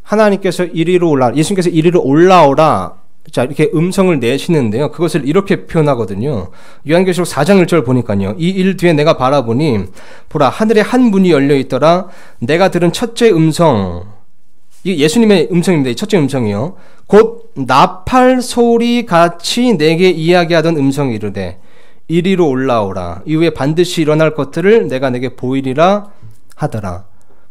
하나님께서 예수님께서 이리로 올라오라, 자, 이렇게 음성을 내시는데요. 그것을 이렇게 표현하거든요. 요한계시록 4장 1절 보니까요, 이 일 뒤에 내가 바라보니 보라, 하늘에 한 문이 열려 있더라. 내가 들은 첫째 음성, 이게 예수님의 음성입니다. 이 첫째 음성이요, 곧 나팔 소리 같이 내게 이야기하던 음성이 이르되 이리로 올라오라. 이후에 반드시 일어날 것들을 내가 내게 보이리라 하더라.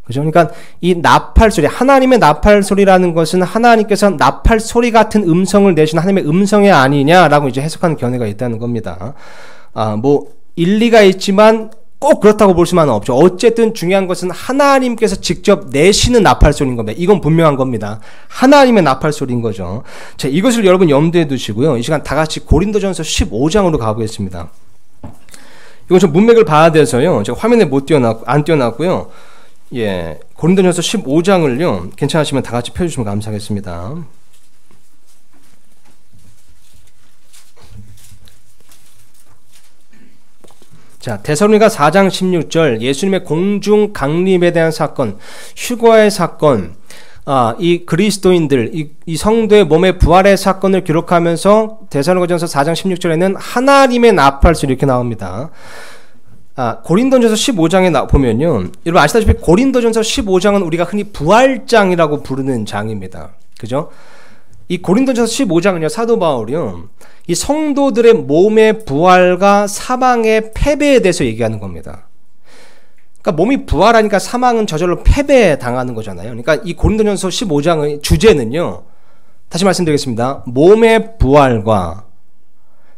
그죠? 그러니까 이 나팔 소리, 하나님의 나팔 소리라는 것은 하나님께서 나팔 소리 같은 음성을 내신 하나님의 음성이 아니냐라고 이제 해석하는 견해가 있다는 겁니다. 뭐 일리가 있지만 꼭 그렇다고 볼 수만은 없죠. 어쨌든 중요한 것은 하나님께서 직접 내시는 나팔 소리인 겁니다. 이건 분명한 겁니다. 하나님의 나팔 소리인 거죠. 자, 이것을 여러분 염두에 두시고요. 이 시간 다 같이 고린도전서 15장으로 가보겠습니다. 이건 좀 문맥을 봐야 돼서요, 제가 화면에 안 띄워놨고요. 예, 고린도전서 15장을요, 괜찮으시면 다 같이 펴주시면 감사하겠습니다. 자, 데살로니가 4장 16절, 예수님의 공중 강림에 대한 사건, 휴거의 사건, 이 그리스도인들, 이 성도의 몸의 부활의 사건을 기록하면서 데살로니가전서 4장 16절에는 하나님의 나팔소리 이렇게 나옵니다. 고린도전서 15장에 보면요. 여러분 아시다시피 고린도전서 15장은 우리가 흔히 부활장이라고 부르는 장입니다. 그죠? 이 고린도전서 15장은요, 사도 바울이요, 이 성도들의 몸의 부활과 사망의 패배에 대해서 얘기하는 겁니다. 그러니까 몸이 부활하니까 사망은 저절로 패배당하는 거잖아요. 그러니까 이 고린도전서 15장의 주제는요, 다시 말씀드리겠습니다. 몸의 부활과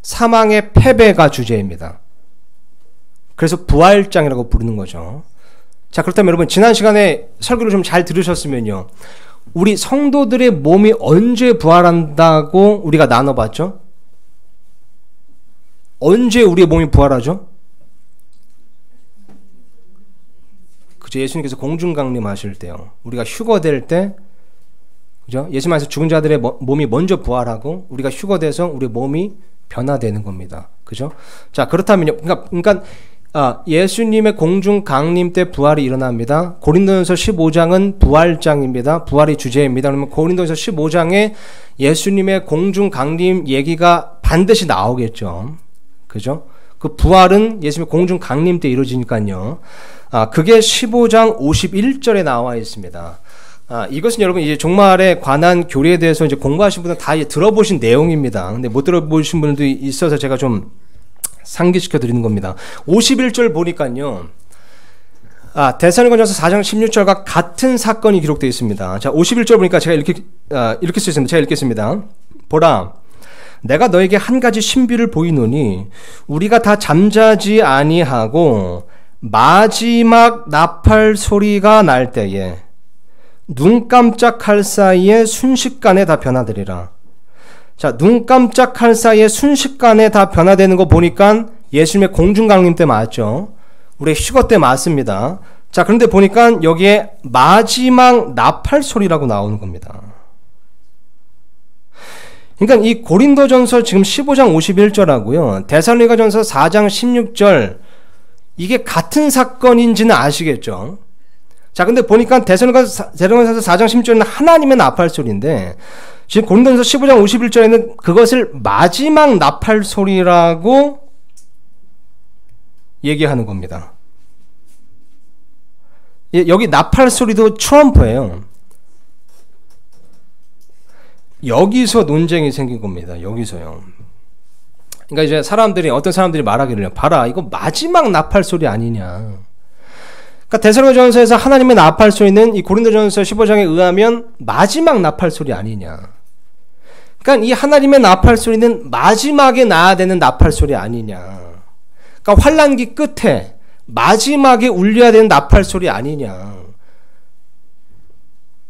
사망의 패배가 주제입니다. 그래서 부활장이라고 부르는 거죠. 자, 그렇다면 여러분 지난 시간에 설교를 좀 잘 들으셨으면요, 우리 성도들의 몸이 언제 부활한다고 우리가 나눠봤죠? 언제 우리의 몸이 부활하죠? 그죠? 예수님께서 공중강림하실 때요, 우리가 휴거될 때, 그죠? 예수님 안에서 죽은 자들의 몸이 먼저 부활하고 우리가 휴거돼서 우리 몸이 변화되는 겁니다. 그죠? 자, 그렇다면요, 그러니까 예수님의 공중 강림 때 부활이 일어납니다. 고린도전서 15장은 부활장입니다. 부활이 주제입니다. 그러면 고린도전서 15장에 예수님의 공중 강림 얘기가 반드시 나오겠죠. 그죠? 그 부활은 예수님의 공중 강림 때 이루어지니까요. 그게 15장 51절에 나와 있습니다. 이것은 여러분 이제 종말에 관한 교리에 대해서 이제 공부하신 분은 다 들어보신 내용입니다. 근데 못 들어보신 분들도 있어서 제가 좀 상기시켜 드리는 겁니다. 51절 보니까요, 데살로니가전서 4장 16절과 같은 사건이 기록되어 있습니다. 자, 51절 보니까 제가 이렇게 써 있습니다. 제가 읽겠습니다. 보라, 내가 너에게 한 가지 신비를 보이노니 우리가 다 잠자지 아니하고 마지막 나팔 소리가 날 때에 눈 깜짝할 사이에 순식간에 다 변화되리라. 자, 눈 깜짝할 사이에 순식간에 다 변화되는 거 보니까 예수님의 공중강림 때 맞죠? 우리의 휴거 때 맞습니다. 자, 그런데 보니까 여기에 마지막 나팔 소리라고 나오는 겁니다. 그러니까 이 고린도전서 지금 15장 51절하고요, 데살로니가전서 4장 16절, 이게 같은 사건인지는 아시겠죠? 자, 근데 보니까 데살로니가서 4장 16절은 하나님의 나팔 소리인데, 지금 고린도전서 15장 51절에는 그것을 마지막 나팔 소리라고 얘기하는 겁니다. 여기 나팔 소리도 트럼프예요. 여기서 논쟁이 생긴 겁니다. 여기서요. 그러니까 이제 어떤 사람들이 말하기를, 봐라, 이거 마지막 나팔 소리 아니냐. 그러니까 데살로니가전서에서 하나님의 나팔 소리는 이 고린도전서 15장에 의하면 마지막 나팔 소리 아니냐. 그러니까 이 하나님의 나팔 소리는 마지막에 나야 되는 나팔 소리 아니냐. 그러니까 환란기 끝에 마지막에 울려야 되는 나팔 소리 아니냐.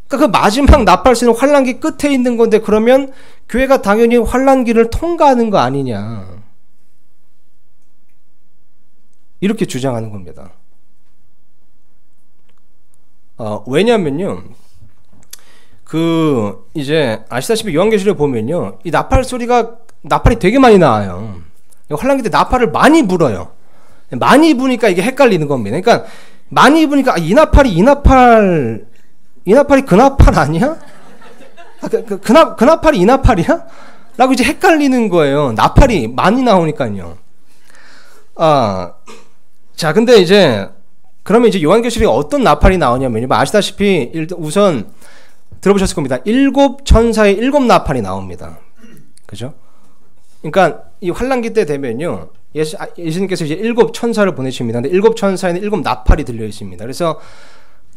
그러니까 그 마지막 나팔 소리는 환란기 끝에 있는 건데, 그러면 교회가 당연히 환란기를 통과하는 거 아니냐. 이렇게 주장하는 겁니다. 왜냐면요, 이제 아시다시피 요한계시록에 보면요, 이 나팔이 되게 많이 나와요. 환란기 때 나팔을 많이 불어요. 많이 부니까 이게 헷갈리는 겁니다. 그러니까 많이 부니까 이 나팔이 그 나팔 아니야? 그 나팔이 이 나팔이야? 라고 이제 헷갈리는 거예요. 나팔이 많이 나오니까요. 자, 근데 그러면 이제 요한계시록에 어떤 나팔이 나오냐면요, 아시다시피 우선 들어보셨을 겁니다. 7천사의 7나팔이 나옵니다. 그죠? 그러니까 이 환란기 때 되면요, 예수님께서 이제 7천사를 보내십니다. 근데 7천사에는 7나팔이 들려 있습니다. 그래서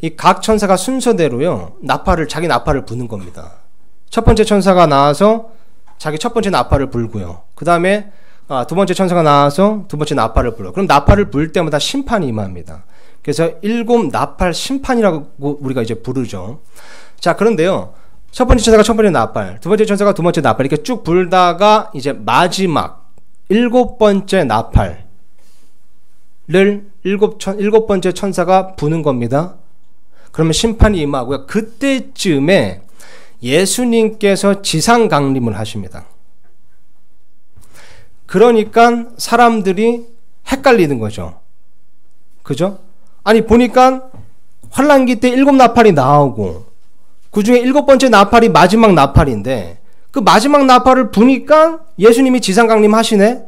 이 각 천사가 순서대로요, 자기 나팔을 부는 겁니다. 첫 번째 천사가 나와서 자기 첫 번째 나팔을 불고요. 그 다음에 두 번째 천사가 나와서 두 번째 나팔을 불어요. 그럼 나팔을 불 때마다 심판이 임합니다. 그래서 7나팔 심판이라고 우리가 이제 부르죠. 자, 그런데요, 첫 번째 천사가 첫 번째 나팔, 두 번째 천사가 두 번째 나팔, 이렇게 쭉 불다가 이제 마지막 7번째 나팔을 7번째 천사가 부는 겁니다. 그러면 심판이 임하고요. 그때쯤에 예수님께서 지상 강림을 하십니다. 그러니까 사람들이 헷갈리는 거죠. 그죠? 아니, 보니까 환란기 때 7나팔이 나오고 그 중에 7번째 나팔이 마지막 나팔인데 그 마지막 나팔을 부니까 예수님이 지상 강림하시네.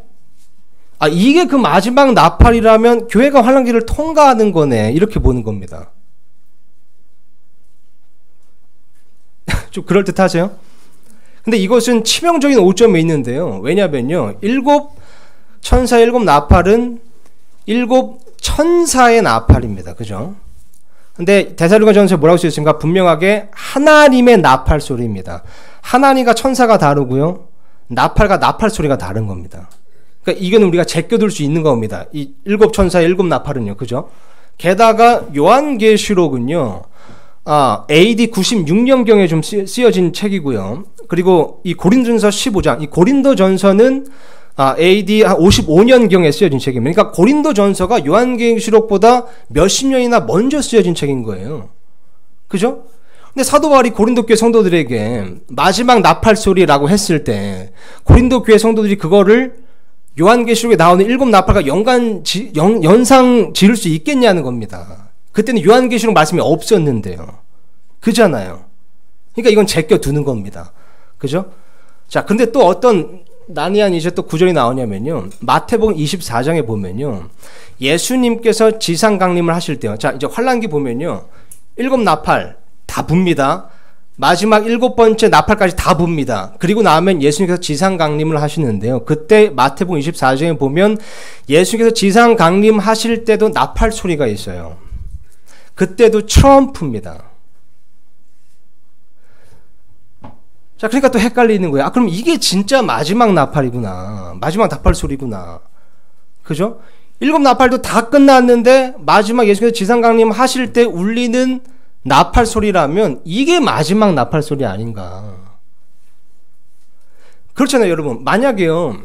이게 그 마지막 나팔이라면 교회가 환란기를 통과하는 거네. 이렇게 보는 겁니다. 좀 그럴듯하세요? 근데 이것은 치명적인 오점이 있는데요. 왜냐면요. 7천사의 7나팔은 7천사의 나팔입니다. 그죠? 근데 데살로니가전서에 뭐라고 쓰였습니까? 분명하게 하나님의 나팔 소리입니다. 하나님과 천사가 다르고요. 나팔과 나팔 소리가 다른 겁니다. 그러니까 이건 우리가 제껴둘 수 있는 겁니다. 이 7천사의 7나팔은요. 그죠? 게다가 요한계시록은요. AD 96년경에 좀 쓰여진 책이고요. 그리고 이 고린도전서 15장, 이 고린도전서는 AD 55년경에 쓰여진 책입니다. 그러니까 고린도전서가 요한계시록보다 몇십 년이나 먼저 쓰여진 책인 거예요. 그죠? 근데 사도 바울이 고린도 교회 성도들에게 마지막 나팔 소리라고 했을 때 고린도 교회 성도들이 그거를 요한계시록에 나오는 7나팔과 연상 지을 수 있겠냐는 겁니다. 그때는 요한계시록 말씀이 없었는데요. 그잖아요. 그러니까 이건 제껴두는 겁니다. 그죠? 자, 근데 또 어떤 난해한 이제 또 구절이 나오냐면요. 마태복음 24장에 보면요. 예수님께서 지상 강림을 하실 때요. 자, 이제 환란기 보면요. 7나팔 다 붑니다. 마지막 7번째 나팔까지 다 붑니다. 그리고 나면 예수님께서 지상 강림을 하시는데요. 그때 마태복음 24장에 보면 예수님께서 지상 강림하실 때도 나팔 소리가 있어요. 그때도 트럼프입니다. 자, 그러니까 또 헷갈리는 거예요. 그럼 이게 진짜 마지막 나팔이구나. 마지막 나팔 소리구나. 그죠? 7나팔도 다 끝났는데 마지막 예수께서 지상 강림 하실 때 울리는 나팔 소리라면 이게 마지막 나팔 소리 아닌가. 그렇잖아요, 여러분. 만약에요.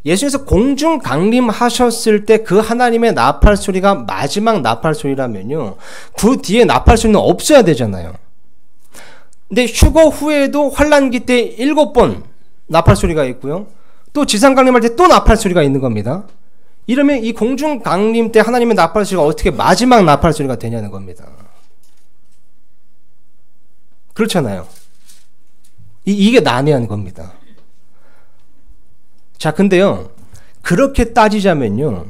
예수님께서 공중 강림하셨을 때 그 하나님의 나팔 소리가 마지막 나팔 소리라면요. 그 뒤에 나팔 소리는 없어야 되잖아요. 근데 휴거 후에도 환란기 때 7번 나팔 소리가 있고요. 또 지상 강림할 때 또 나팔 소리가 있는 겁니다. 이러면 이 공중 강림 때 하나님의 나팔 소리가 어떻게 마지막 나팔 소리가 되냐는 겁니다. 그렇잖아요. 이게 난해한 겁니다. 자, 근데요. 그렇게 따지자면요.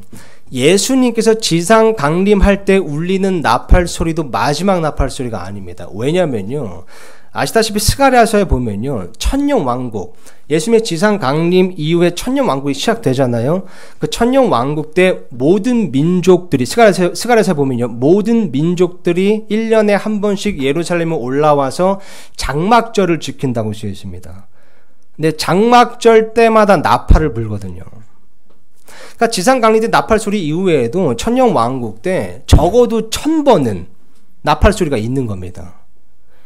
예수님께서 지상 강림할 때 울리는 나팔 소리도 마지막 나팔 소리가 아닙니다. 왜냐면요. 아시다시피 스가랴서에 보면요. 천년 왕국, 예수님의 지상 강림 이후에 천년 왕국이 시작되잖아요. 그 천년 왕국 때 모든 민족들이, 스가랴서에 보면요. 모든 민족들이 1년에 한 번씩 예루살렘에 올라와서 장막절을 지킨다고 쓰여 있습니다. 근데 장막절 때마다 나팔을 불거든요. 그러니까 지상 강림 때 나팔 소리 이후에도 천년 왕국 때 적어도 1000번은 나팔 소리가 있는 겁니다.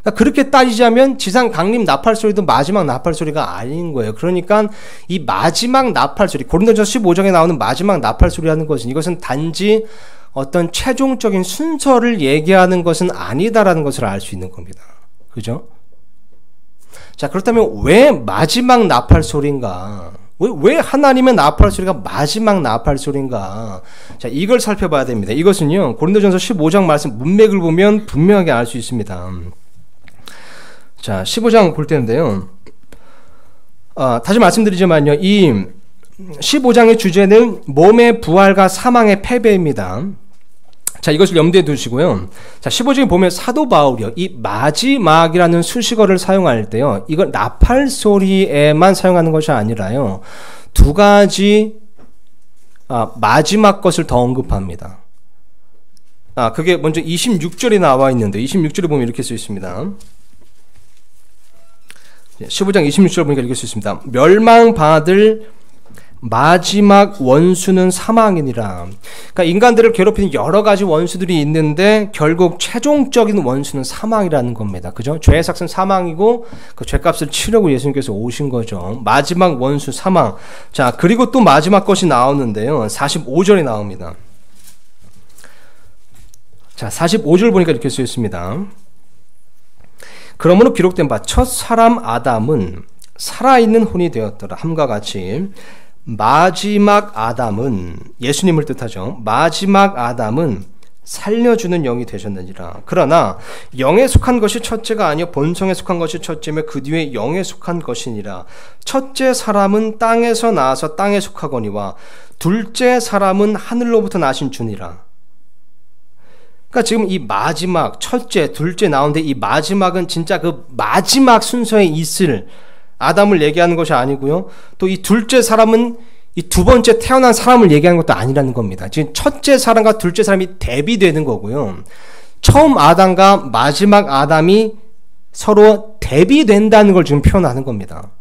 그러니까 그렇게 따지자면 지상 강림 나팔 소리도 마지막 나팔 소리가 아닌 거예요. 그러니까 이 마지막 나팔 소리, 고린도전서 15장에 나오는 마지막 나팔 소리라는 것은 이것은 단지 어떤 최종적인 순서를 얘기하는 것은 아니다라는 것을 알 수 있는 겁니다. 그죠? 자, 그렇다면 왜 마지막 나팔 소리인가? 왜 하나님의 나팔 소리가 마지막 나팔 소리인가? 자, 이걸 살펴봐야 됩니다. 이것은요, 고린도전서 15장 말씀 문맥을 보면 분명하게 알 수 있습니다. 자, 15장 볼 텐데요. 다시 말씀드리지만요, 이 15장의 주제는 몸의 부활과 사망의 패배입니다. 자, 이것을 염두에 두시고요. 자, 15장에 보면 사도 바울이요. 이 마지막이라는 수식어를 사용할 때요. 이걸 나팔 소리에만 사용하는 것이 아니라요. 두 가지 마지막 것을 더 언급합니다. 그게 먼저 26절에 나와 있는데 26절에 보면 이렇게 써 있습니다. 15장 26절 보니까 이렇게 써 있습니다. 멸망받을 마지막 원수는 사망이니라. 그러니까 인간들을 괴롭히는 여러 가지 원수들이 있는데 결국 최종적인 원수는 사망이라는 겁니다. 그죠? 죄의 삭은 사망이고 그 죄값을 치려고 예수님께서 오신 거죠. 마지막 원수 사망. 자, 그리고 또 마지막 것이 나오는데요. 45절이 나옵니다. 자, 45절 보니까 이렇게 쓰여 있습니다. 그러므로 기록된 바 첫 사람 아담은 살아있는 혼이 되었더라 함과 같이 마지막 아담은, 예수님을 뜻하죠. 마지막 아담은 살려주는 영이 되셨느니라. 그러나 영에 속한 것이 첫째가 아니요 본성에 속한 것이 첫째며 그 뒤에 영에 속한 것이니라. 첫째 사람은 땅에서 나와서 땅에 속하거니와 둘째 사람은 하늘로부터 나신 주니라. 그러니까 지금 이 마지막 첫째, 둘째 나오는데 이 마지막은 진짜 그 마지막 순서에 있을 아담을 얘기하는 것이 아니고요. 또 이 둘째 사람은 이 두 번째 태어난 사람을 얘기하는 것도 아니라는 겁니다. 지금 첫째 사람과 둘째 사람이 대비되는 거고요. 처음 아담과 마지막 아담이 서로 대비된다는 걸 지금 표현하는 겁니다.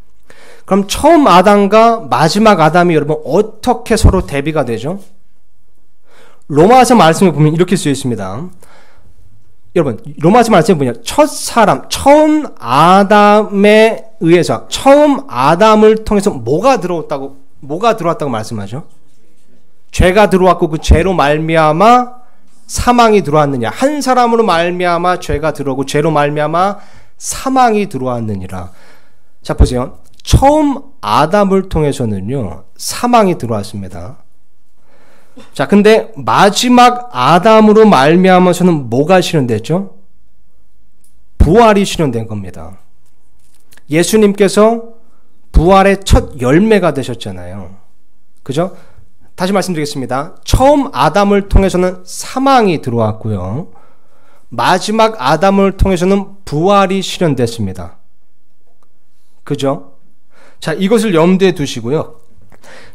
그럼 처음 아담과 마지막 아담이 여러분 어떻게 서로 대비가 되죠? 로마서 말씀을 보면 이렇게 쓰여 있습니다. 여러분, 로마서 말씀을 보면 첫 사람, 처음 아담에 의해서, 처음 아담을 통해서 뭐가 들어왔다고 말씀하죠? 죄가 들어왔고 그 죄로 말미암아 사망이 들어왔느냐. 한 사람으로 말미암아 죄가 들어오고 죄로 말미암아 사망이 들어왔느니라. 자, 보세요. 처음 아담을 통해서는요, 사망이 들어왔습니다. 자, 근데 마지막 아담으로 말미암아서는 뭐가 실현됐죠? 부활이 실현된 겁니다. 예수님께서 부활의 첫 열매가 되셨잖아요. 그죠? 다시 말씀드리겠습니다. 처음 아담을 통해서는 사망이 들어왔고요. 마지막 아담을 통해서는 부활이 실현됐습니다. 그죠? 자, 이것을 염두에 두시고요.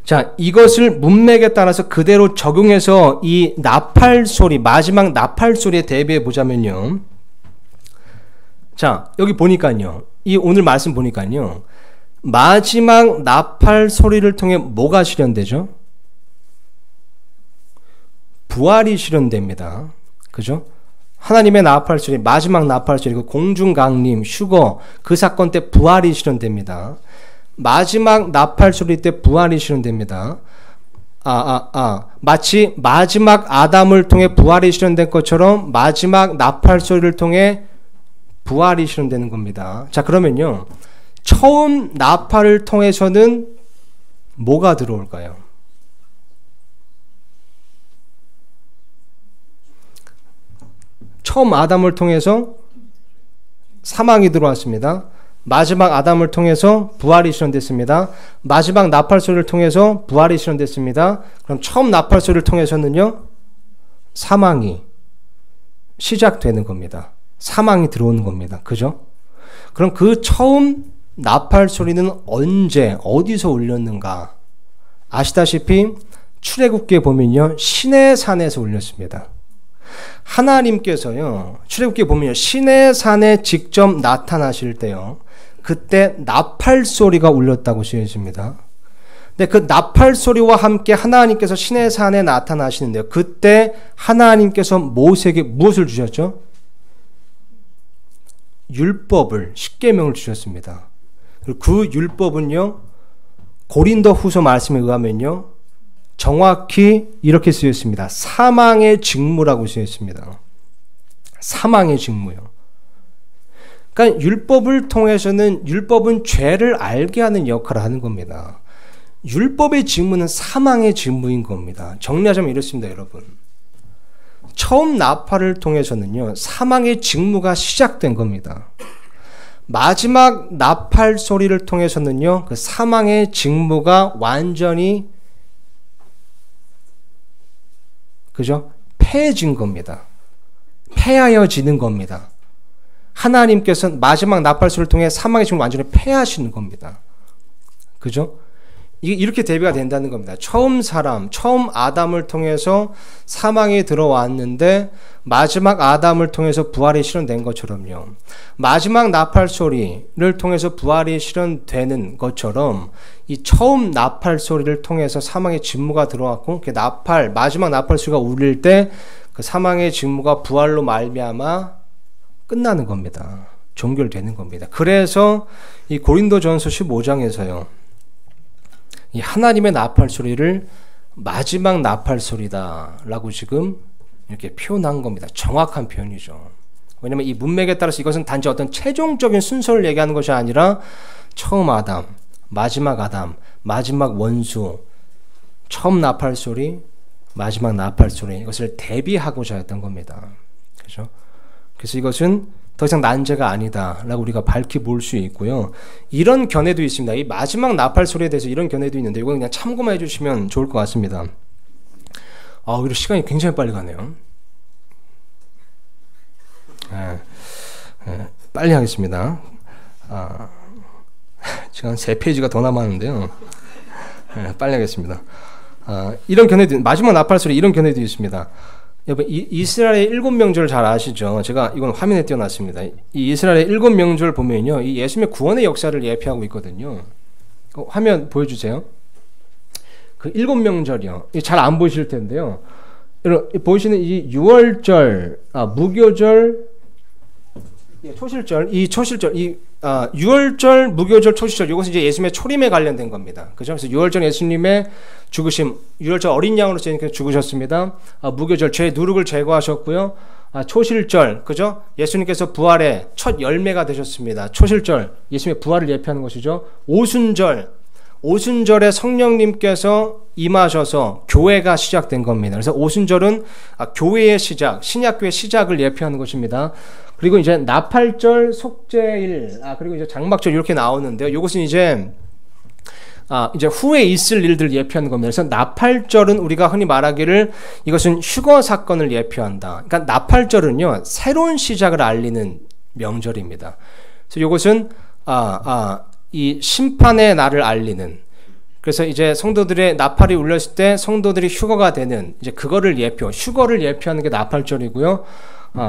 자, 이것을 문맥에 따라서 그대로 적용해서 이 나팔 소리, 마지막 나팔 소리에 대비해 보자면요. 자, 여기 보니까요. 이 오늘 말씀 보니까요. 마지막 나팔 소리를 통해 뭐가 실현되죠? 부활이 실현됩니다. 그죠? 하나님의 나팔 소리, 마지막 나팔 소리, 그 공중 강림, 휴거, 그 사건 때 부활이 실현됩니다. 마지막 나팔 소리 때 부활이 실현됩니다. 마치 마지막 아담을 통해 부활이 실현된 것처럼 마지막 나팔 소리를 통해 부활이 실현되는 겁니다. 자, 그러면요. 처음 나팔을 통해서는 뭐가 들어올까요? 처음 아담을 통해서 사망이 들어왔습니다. 마지막 아담을 통해서 부활이 실현됐습니다. 마지막 나팔 소리를 통해서 부활이 실현됐습니다. 그럼 처음 나팔 소리를 통해서는요, 사망이 시작되는 겁니다. 사망이 들어오는 겁니다. 그죠? 그럼 그 처음 나팔 소리는 언제, 어디서 울렸는가? 아시다시피 출애굽기에 보면요, 시내산에서 울렸습니다. 하나님께서요, 출애굽기에 보면요, 시내산에 직접 나타나실 때요, 그때 나팔 소리가 울렸다고 쓰여 있습니다. 근데 그 나팔 소리와 함께 하나님께서 시내산에 나타나시는데요, 그때 하나님께서 모세에게 무엇을 주셨죠? 율법을, 십계명을 주셨습니다. 그 율법은요, 고린도후서 말씀에 의하면요, 정확히 이렇게 쓰여 있습니다. 사망의 직무라고 쓰여 있습니다. 사망의 직무요. 그러니까 율법을 통해서는, 율법은 죄를 알게 하는 역할을 하는 겁니다. 율법의 직무는 사망의 직무인 겁니다. 정리하자면 이렇습니다, 여러분. 처음 나팔을 통해서는요, 사망의 직무가 시작된 겁니다. 마지막 나팔 소리를 통해서는요, 그 사망의 직무가 완전히, 그죠? 패해진 겁니다. 패하여지는 겁니다. 하나님께서 마지막 나팔 소리를 통해 사망의 직무를 완전히 패하시는 겁니다. 그죠? 이게 이렇게 대비가 된다는 겁니다. 처음 사람, 처음 아담을 통해서 사망이 들어왔는데 마지막 아담을 통해서 부활이 실현된 것처럼요. 마지막 나팔 소리를 통해서 부활이 실현되는 것처럼 이 처음 나팔 소리를 통해서 사망의 직무가 들어왔고, 그 나팔, 마지막 나팔 소리가 울릴 때 그 사망의 직무가 부활로 말미암아 끝나는 겁니다. 종결되는 겁니다. 그래서 이 고린도전서 15장에서요. 이 하나님의 나팔 소리를 마지막 나팔 소리다라고 지금 이렇게 표현한 겁니다. 정확한 표현이죠. 왜냐하면 이 문맥에 따라서 이것은 단지 어떤 최종적인 순서를 얘기하는 것이 아니라 처음 아담, 마지막 원수, 처음 나팔 소리, 마지막 나팔 소리, 이것을 대비하고자 했던 겁니다. 그죠? 그래서 이것은 더 이상 난제가 아니다라고 우리가 밝히 볼 수 있고요. 이런 견해도 있습니다. 이 마지막 나팔 소리에 대해서 이런 견해도 있는데 이거 그냥 참고만 해주시면 좋을 것 같습니다. 그리고 시간이 굉장히 빨리 가네요. 빨리 하겠습니다. 지금 한 3페이지가 더 남았는데요. 빨리 하겠습니다. 이런 견해도, 마지막 나팔 소리, 이런 견해도 있습니다. 여러분, 이스라엘의 7명절 잘 아시죠? 제가 이건 화면에 띄워놨습니다. 이 이스라엘의 7명절 보면요, 이 예수님의 구원의 역사를 예표하고 있거든요. 화면 보여주세요. 그 7명절이요. 잘 안 보이실 텐데요. 여러분, 보이시는 이 6월절, 무교절, 초실절, 이 초실절, 6월절, 무교절, 초실절, 이것은 이제 예수님의 초림에 관련된 겁니다. 그죠? 그래서 6월절 예수님의 죽으심, 6월절 어린 양으로 죽으셨습니다. 무교절, 죄의 누룩을 제거하셨고요. 초실절, 그죠? 예수님께서 부활의 첫 열매가 되셨습니다. 초실절, 예수님의 부활을 예표하는 것이죠. 오순절, 오순절에 성령님께서 임하셔서 교회가 시작된 겁니다. 그래서 오순절은 교회의 시작, 신약교회의 시작을 예표하는 것입니다. 그리고 이제 나팔절, 속죄일, 그리고 이제 장막절 이렇게 나오는데요. 이것은 이제 후에 있을 일들 예표하는 겁니다. 그래서 나팔절은 우리가 흔히 말하기를 이것은 휴거 사건을 예표한다. 그러니까 나팔절은요, 새로운 시작을 알리는 명절입니다. 그래서 이것은 이 심판의 날을 알리는, 그래서 이제 성도들의 나팔이 울렸을 때 성도들이 휴거가 되는, 이제 그거를 휴거를 예표하는 게 나팔절이고요.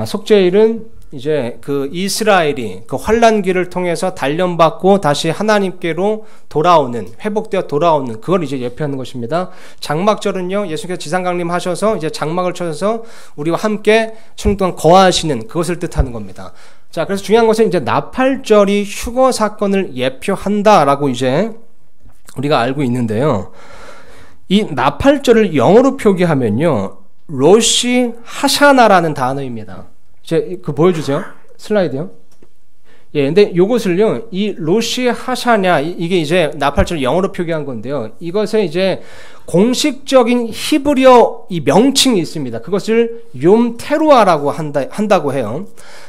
속죄일은 이제 그 이스라엘이 그 환난기를 통해서 단련받고 다시 하나님께로 돌아오는, 회복되어 돌아오는, 그걸 이제 예표하는 것입니다. 장막절은요, 예수께서 지상강림하셔서 이제 장막을 쳐서 우리와 함께 천년 동안 거하시는, 그것을 뜻하는 겁니다. 자, 그래서 중요한 것은 이제 나팔절이 휴거 사건을 예표한다라고 이제 우리가 알고 있는데요. 이 나팔절을 영어로 표기하면요, 로시 하샤나라는 단어입니다. 그 보여주세요. 슬라이드요. 근데 요것을요, 이 로시 하샤냐, 이게 이제 나팔절 영어로 표기한 건데요. 이것에 이제 공식적인 히브리어 이 명칭이 있습니다. 그것을 욤 테루아라고 한다고 해요.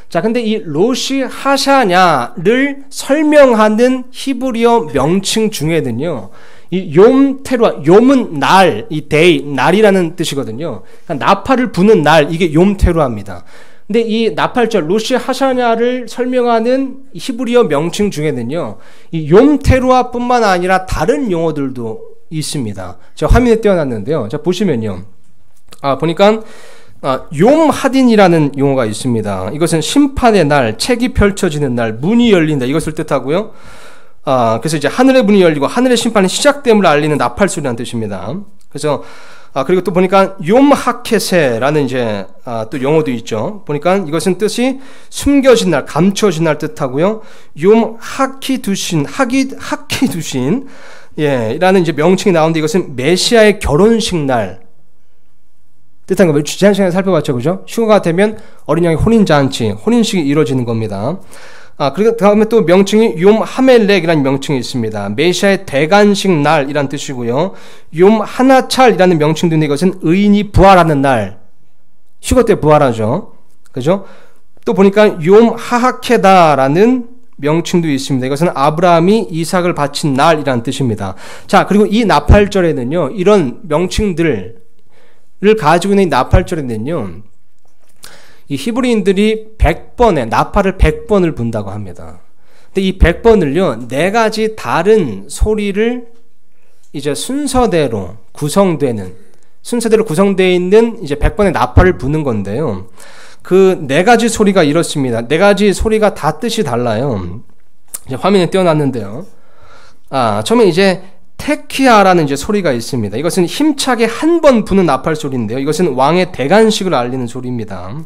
자, 근데 이 로시 하샤냐를 설명하는 히브리어 명칭 중에는요, 이 욤 테루아, 욤은 날, 이 데이, 날이라는 뜻이거든요. 그러니까 나팔을 부는 날, 이게 욤 테루아입니다. 근데 이 나팔절, 로시 하샤냐를 설명하는 히브리어 명칭 중에는요, 이 욤 테루아뿐만 아니라 다른 용어들도 있습니다. 제가 화면에 띄워놨는데요. 자, 보시면요. 보니까 욤 하딘이라는 용어가 있습니다. 이것은 심판의 날, 책이 펼쳐지는 날, 문이 열린다, 이것을 뜻하고요. 그래서 이제 하늘의 문이 열리고 하늘의 심판이 시작됨을 알리는 나팔 소리라는 뜻입니다. 그래서 그리고 또 보니까 욤 하켓세라는 이제 또 용어도 있죠. 보니까 이것은 뜻이 숨겨진 날, 감춰진 날 뜻하고요. 욤 하키두신, 하키두신, 라는 이제 명칭이 나오는데 이것은 메시아의 결혼식 날 뜻한 겁니다. 지난 시간에 살펴봤죠, 그죠? 휴거가 되면 어린 양의 혼인잔치, 혼인식이 이루어지는 겁니다. 그리고 다음에 또 명칭이 욤 하멜렉이라는 명칭이 있습니다. 메시아의 대관식 날이란 뜻이고요. 욤 하나찰이라는 명칭도 있는데 이것은 의인이 부활하는 날, 휴거 때 부활하죠. 그죠? 또 보니까 욤 하하케다라는 명칭도 있습니다. 이것은 아브라함이 이삭을 바친 날이란 뜻입니다. 자, 그리고 이 나팔절에는요, 이런 명칭들을 가지고 있는 이 나팔절에는요, 이 히브리인들이 100번에 나팔을 100번을 분다고 합니다. 근데 이 100번을요, 4가지 다른 소리를 이제 순서대로 구성되어 있는 이제 100번의 나팔을 부는 건데요. 그 4가지 소리가 이렇습니다. 4가지 소리가 다 뜻이 달라요. 이제 화면에 띄워놨는데요. 처음에 이제 테키아라는 이제 소리가 있습니다. 이것은 힘차게 한 번 부는 나팔 소리인데요. 이것은 왕의 대관식을 알리는 소리입니다.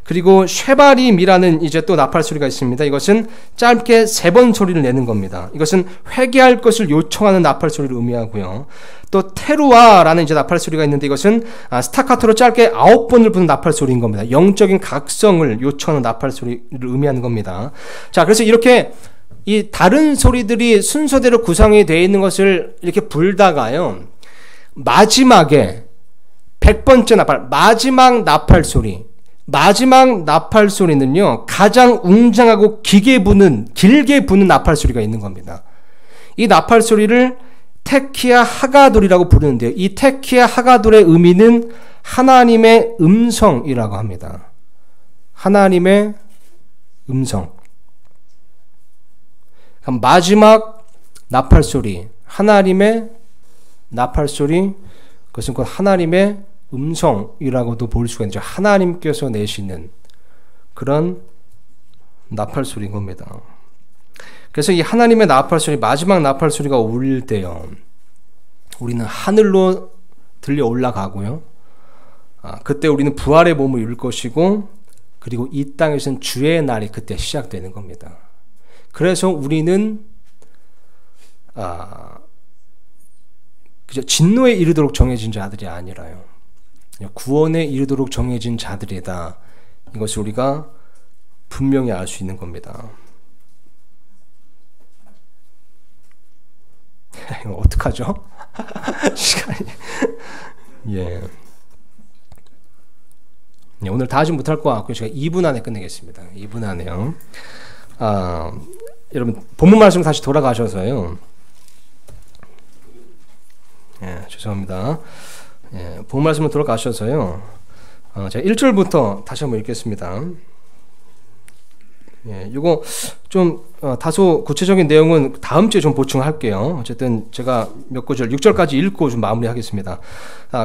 그리고 쉐바림이라는 이제 또 나팔 소리가 있습니다. 이것은 짧게 3번 소리를 내는 겁니다. 이것은 회개할 것을 요청하는 나팔 소리를 의미하고요. 또 테루아라는 이제 나팔 소리가 있는데 이것은 스타카토로 짧게 9번을 부는 나팔 소리인 겁니다. 영적인 각성을 요청하는 나팔 소리를 의미하는 겁니다. 자, 그래서 이렇게 이 다른 소리들이 순서대로 구성이 되어 있는 것을 이렇게 불다가요, 마지막에 100번째 나팔, 마지막 나팔 소리. 마지막 나팔 소리는요, 가장 웅장하고 길게 부는 나팔 소리가 있는 겁니다. 이 나팔 소리를 테키아 하가돌이라고 부르는데요. 이 테키아 하가돌의 의미는 하나님의 음성이라고 합니다. 하나님의 음성. 마지막 나팔 소리, 하나님의 나팔 소리, 그것은 곧 하나님의 음성이라고도 볼 수가 있죠. 하나님께서 내시는 그런 나팔 소리인 겁니다. 그래서 이 하나님의 나팔 소리, 마지막 나팔 소리가 울릴 때요, 우리는 하늘로 들려 올라가고요. 그때 우리는 부활의 몸을 입을 것이고, 그리고 이 땅에서는 주의 날이 그때 시작되는 겁니다. 그래서 우리는 그저 진노에 이르도록 정해진 자들이 아니라요, 구원에 이르도록 정해진 자들이다. 이것을 우리가 분명히 알 수 있는 겁니다. 이거 어떡하죠? 시간이 예. 오늘 다 하지 못할 것 같고요. 제가 2분 안에 끝내겠습니다. 2분 안에요. 여러분 본문 말씀 다시 돌아가셔서요. 예, 죄송합니다. 예, 본문 말씀으로 돌아가셔서요. 제가 1절부터 다시 한번 읽겠습니다. 예, 이거 좀 다소 구체적인 내용은 다음 주에 좀 보충할게요. 어쨌든 제가 몇 구절 6절까지 읽고 좀 마무리하겠습니다.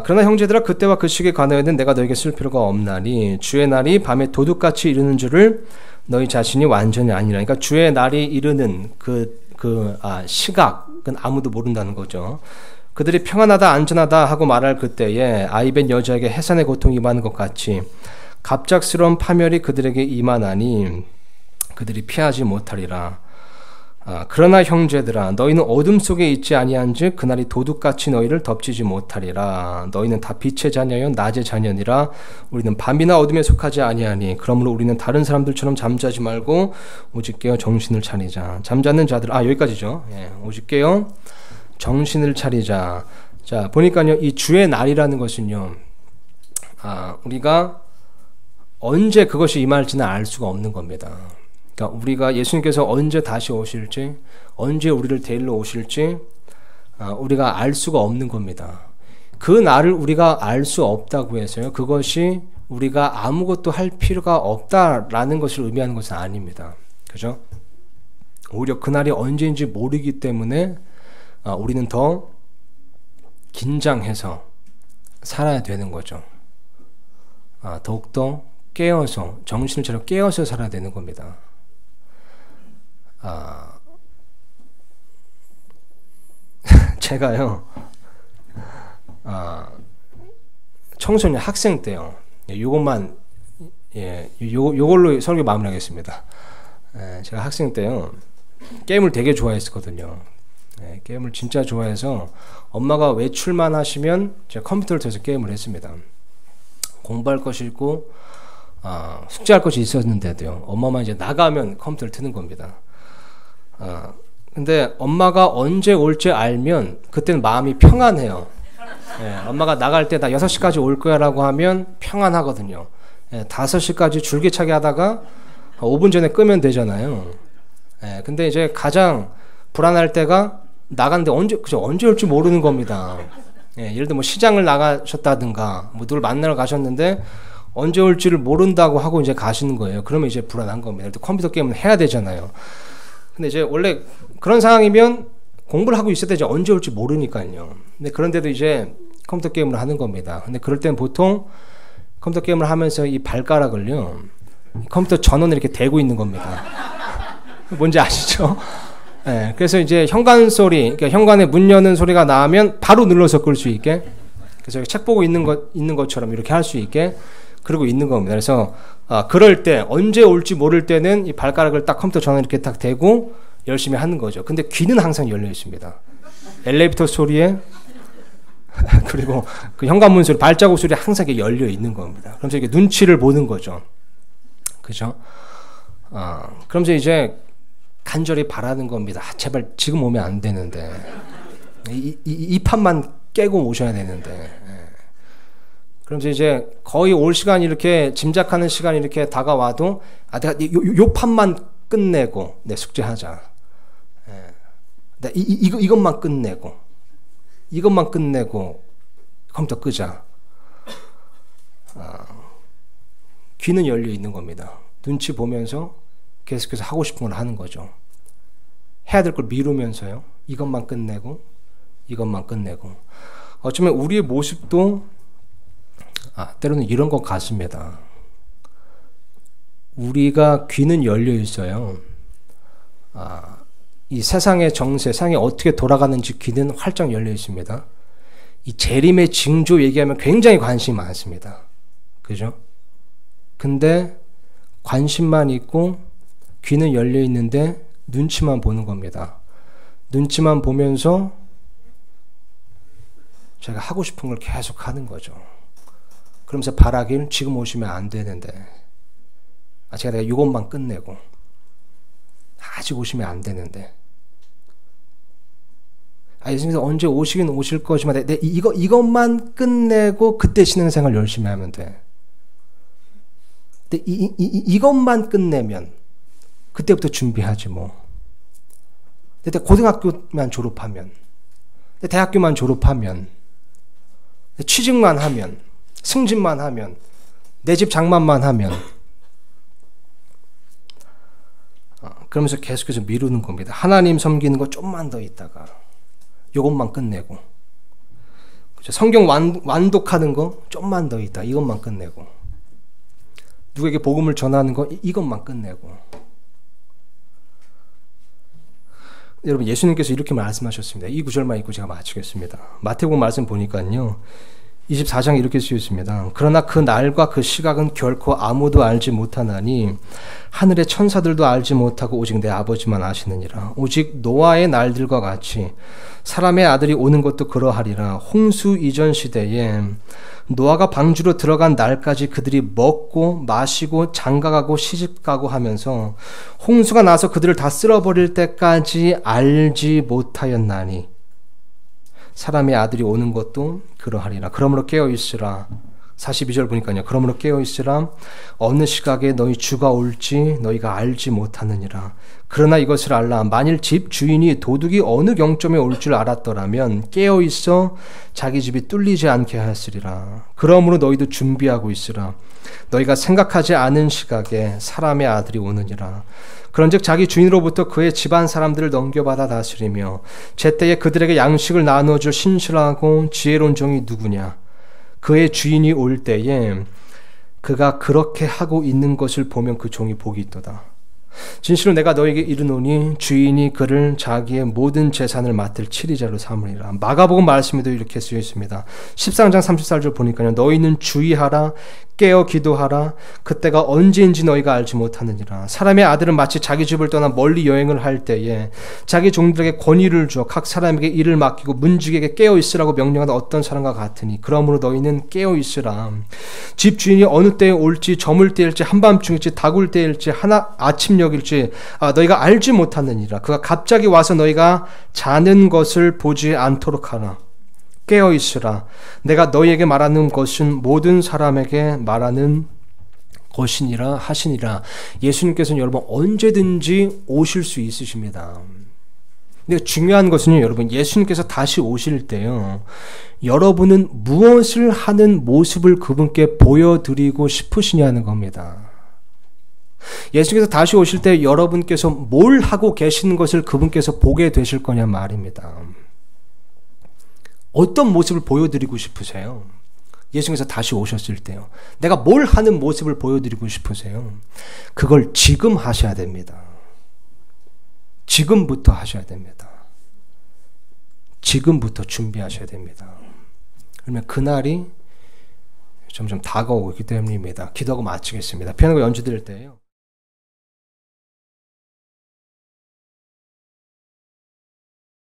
그러나 형제들아, 그때와 그 시기에 관하여는 내가 너에게 쓸 필요가 없나니 주의 날이 밤에 도둑같이 이르는 줄을 너희 자신이 완전히 아니라. 그러니까 주의 날이 이르는 시각은 아무도 모른다는 거죠. 그들이 평안하다 안전하다 하고 말할 그때에 아이벤 여자에게 해산의 고통이 임하는 것 같이 갑작스러운 파멸이 그들에게 임하나니 그들이 피하지 못하리라. 그러나 형제들아, 너희는 어둠 속에 있지 아니한즉 그날이 도둑같이 너희를 덮치지 못하리라. 너희는 다 빛의 자녀여 낮의 자녀니라. 우리는 밤이나 어둠에 속하지 아니하니 그러므로 우리는 다른 사람들처럼 잠자지 말고 오직 깨어 정신을 차리자. 잠자는 자들, 여기까지죠. 예, 오직 깨어 정신을 차리자. 자, 보니까요, 이 주의 날이라는 것은요, 우리가 언제 그것이 임할지는 알 수가 없는 겁니다. 그러니까 우리가 예수님께서 언제 다시 오실지, 언제 우리를 데리러 오실지 우리가 알 수가 없는 겁니다. 그 날을 우리가 알 수 없다고 해서요, 그것이 우리가 아무것도 할 필요가 없다라는 것을 의미하는 것은 아닙니다. 그죠? 오히려 그 날이 언제인지 모르기 때문에 우리는 더 긴장해서 살아야 되는 거죠. 더욱더 깨어서, 정신을 차려 깨어서 살아야 되는 겁니다. 제가요, 청소년 학생 때요, 요것만, 요걸로 설교 마무리하겠습니다. 제가 학생 때요, 게임을 되게 좋아했었거든요. 게임을 진짜 좋아해서 엄마가 외출만 하시면 제가 컴퓨터를 켜서 게임을 했습니다. 공부할 것이 있고 숙제할 것이 있었는데도요, 엄마만 이제 나가면 컴퓨터를 트는 겁니다. 근데 엄마가 언제 올지 알면 그때는 마음이 평안해요. 엄마가 나갈 때 나 6시까지 올 거야 라고 하면 평안하거든요. 5시까지 줄기차게 하다가 5분 전에 끄면 되잖아요. 근데 이제 가장 불안할 때가 나갔는데 언제 올지 모르는 겁니다. 예를 들어 뭐 시장을 나가셨다든가 뭐 누굴 만나러 가셨는데 언제 올지를 모른다고 하고 이제 가시는 거예요. 그러면 이제 불안한 겁니다. 예를 들어 컴퓨터 게임은 해야 되잖아요. 근데 이제 원래 그런 상황이면 공부를 하고 있을 때 이제 언제 올지 모르니까요. 근데 그런데도 이제 컴퓨터 게임을 하는 겁니다. 근데 그럴 땐 보통 컴퓨터 게임을 하면서 이 발가락을요, 컴퓨터 전원에 이렇게 대고 있는 겁니다. 뭔지 아시죠? 그래서 이제 현관 소리, 그러니까 현관에 문 여는 소리가 나면 바로 눌러서 끌 수 있게, 그래서 책 보고 있는 것처럼 이렇게 할 수 있게 그러고 있는 겁니다. 그래서 그럴 때 언제 올지 모를 때는 이 발가락을 딱 컴퓨터 전원에 이렇게 딱 대고 열심히 하는 거죠. 근데 귀는 항상 열려 있습니다. 엘리베이터 소리에 그리고 그 현관문 소리, 발자국 소리 항상 이렇게 열려 있는 겁니다. 그러면서 이렇게 눈치를 보는 거죠. 그죠? 그러면서 이제 간절히 바라는 겁니다. 제발 지금 오면 안 되는데 이 판만 깨고 오셔야 되는데. 그러면서 이제 거의 올 시간이 이렇게 짐작하는 시간이 이렇게 다가와도 내가 요 판만 끝내고 내 숙제하자. 내 이것만 끝내고 컴퓨터 끄자. 귀는 열려 있는 겁니다. 눈치 보면서 계속해서 하고 싶은 걸 하는 거죠. 해야 될 걸 미루면서요. 이것만 끝내고 어쩌면 우리의 모습도 때로는 이런 것 같습니다. 우리가 귀는 열려 있어요. 이 세상의 정세, 세상이 어떻게 돌아가는지 귀는 활짝 열려 있습니다. 이 재림의 징조 얘기하면 굉장히 관심이 많습니다. 그죠? 근데 관심만 있고 귀는 열려 있는데 눈치만 보는 겁니다. 눈치만 보면서 제가 하고 싶은 걸 계속 하는 거죠. 그러면서 바라길 지금 오시면 안 되는데 제가 내가 이것만 끝내고 아직 오시면 안 되는데 예수님께서 언제 오시긴 오실 거지만 이것만 끝내고 그때 신앙생활 열심히 하면 돼. 근데 이것만 끝내면 그때부터 준비하지 뭐. 근데 고등학교만 졸업하면, 대학교만 졸업하면, 취직만 하면, 승진만 하면, 내 집 장만만 하면, 그러면서 계속해서 미루는 겁니다. 하나님 섬기는 거 좀만 더 있다가 이것만 끝내고, 성경 완독하는 거 좀만 더 있다. 이것만 끝내고, 누구에게 복음을 전하는 거 이것만 끝내고. 여러분, 예수님께서 이렇게 말씀하셨습니다. 이 구절만 읽고 제가 마치겠습니다. 마태복음 말씀 보니까요, 24장에 이렇게 쓰여 있습니다. 그러나 그 날과 그 시각은 결코 아무도 알지 못하나니 하늘의 천사들도 알지 못하고 오직 내 아버지만 아시느니라. 오직 노아의 날들과 같이 사람의 아들이 오는 것도 그러하리라. 홍수 이전 시대에 노아가 방주로 들어간 날까지 그들이 먹고 마시고 장가가고 시집가고 하면서 홍수가 나서 그들을 다 쓸어버릴 때까지 알지 못하였나니 사람의 아들이 오는 것도 그러하리라. 그러므로 깨어있으라. 42절 보니까요. 그러므로 깨어있으라. 어느 시각에 너희 주가 올지 너희가 알지 못하느니라. 그러나 이것을 알라. 만일 집 주인이 도둑이 어느 경점에 올 줄 알았더라면 깨어있어 자기 집이 뚫리지 않게 하였으리라. 그러므로 너희도 준비하고 있으라. 너희가 생각하지 않은 시각에 사람의 아들이 오느니라. 그런즉 자기 주인으로부터 그의 집안 사람들을 넘겨받아 다스리며 제때에 그들에게 양식을 나눠줄 신실하고 지혜로운 종이 누구냐. 그의 주인이 올 때에 그가 그렇게 하고 있는 것을 보면 그 종이 복이 있도다. 진실로 내가 너에게 이르노니 주인이 그를 자기의 모든 재산을 맡을 치리자로 삼으리라. 마가복음 말씀에도 이렇게 쓰여 있습니다. 13장 34절 보니까요. 너희는 주의하라. 깨어 기도하라. 그때가 언제인지 너희가 알지 못하느니라. 사람의 아들은 마치 자기 집을 떠나 멀리 여행을 할 때에 자기 종들에게 권위를 주어 각 사람에게 일을 맡기고 문지기에게 깨어 있으라고 명령하는 어떤 사람과 같으니 그러므로 너희는 깨어 있으라. 집 주인이 어느 때에 올지 저물 때일지 한밤중일지 다굴 때일지 아침녘일지 너희가 알지 못하느니라. 그가 갑자기 와서 너희가 자는 것을 보지 않도록 하라. 깨어 있으라. 내가 너희에게 말하는 것은 모든 사람에게 말하는 것이니라 하시니라. 예수님께서는 여러분 언제든지 오실 수 있으십니다. 근데 중요한 것은요, 여러분, 예수님께서 다시 오실 때요, 여러분은 무엇을 하는 모습을 그분께 보여드리고 싶으시냐는 겁니다. 예수님께서 다시 오실 때 여러분께서 뭘 하고 계시는 것을 그분께서 보게 되실 거냐 말입니다. 어떤 모습을 보여드리고 싶으세요? 예수님께서 다시 오셨을 때요. 내가 뭘 하는 모습을 보여드리고 싶으세요? 그걸 지금 하셔야 됩니다. 지금부터 하셔야 됩니다. 지금부터 준비하셔야 됩니다. 그러면 그날이 점점 다가오고 있기 때문입니다. 기도하고 마치겠습니다. 피아노 연주 드릴 때요.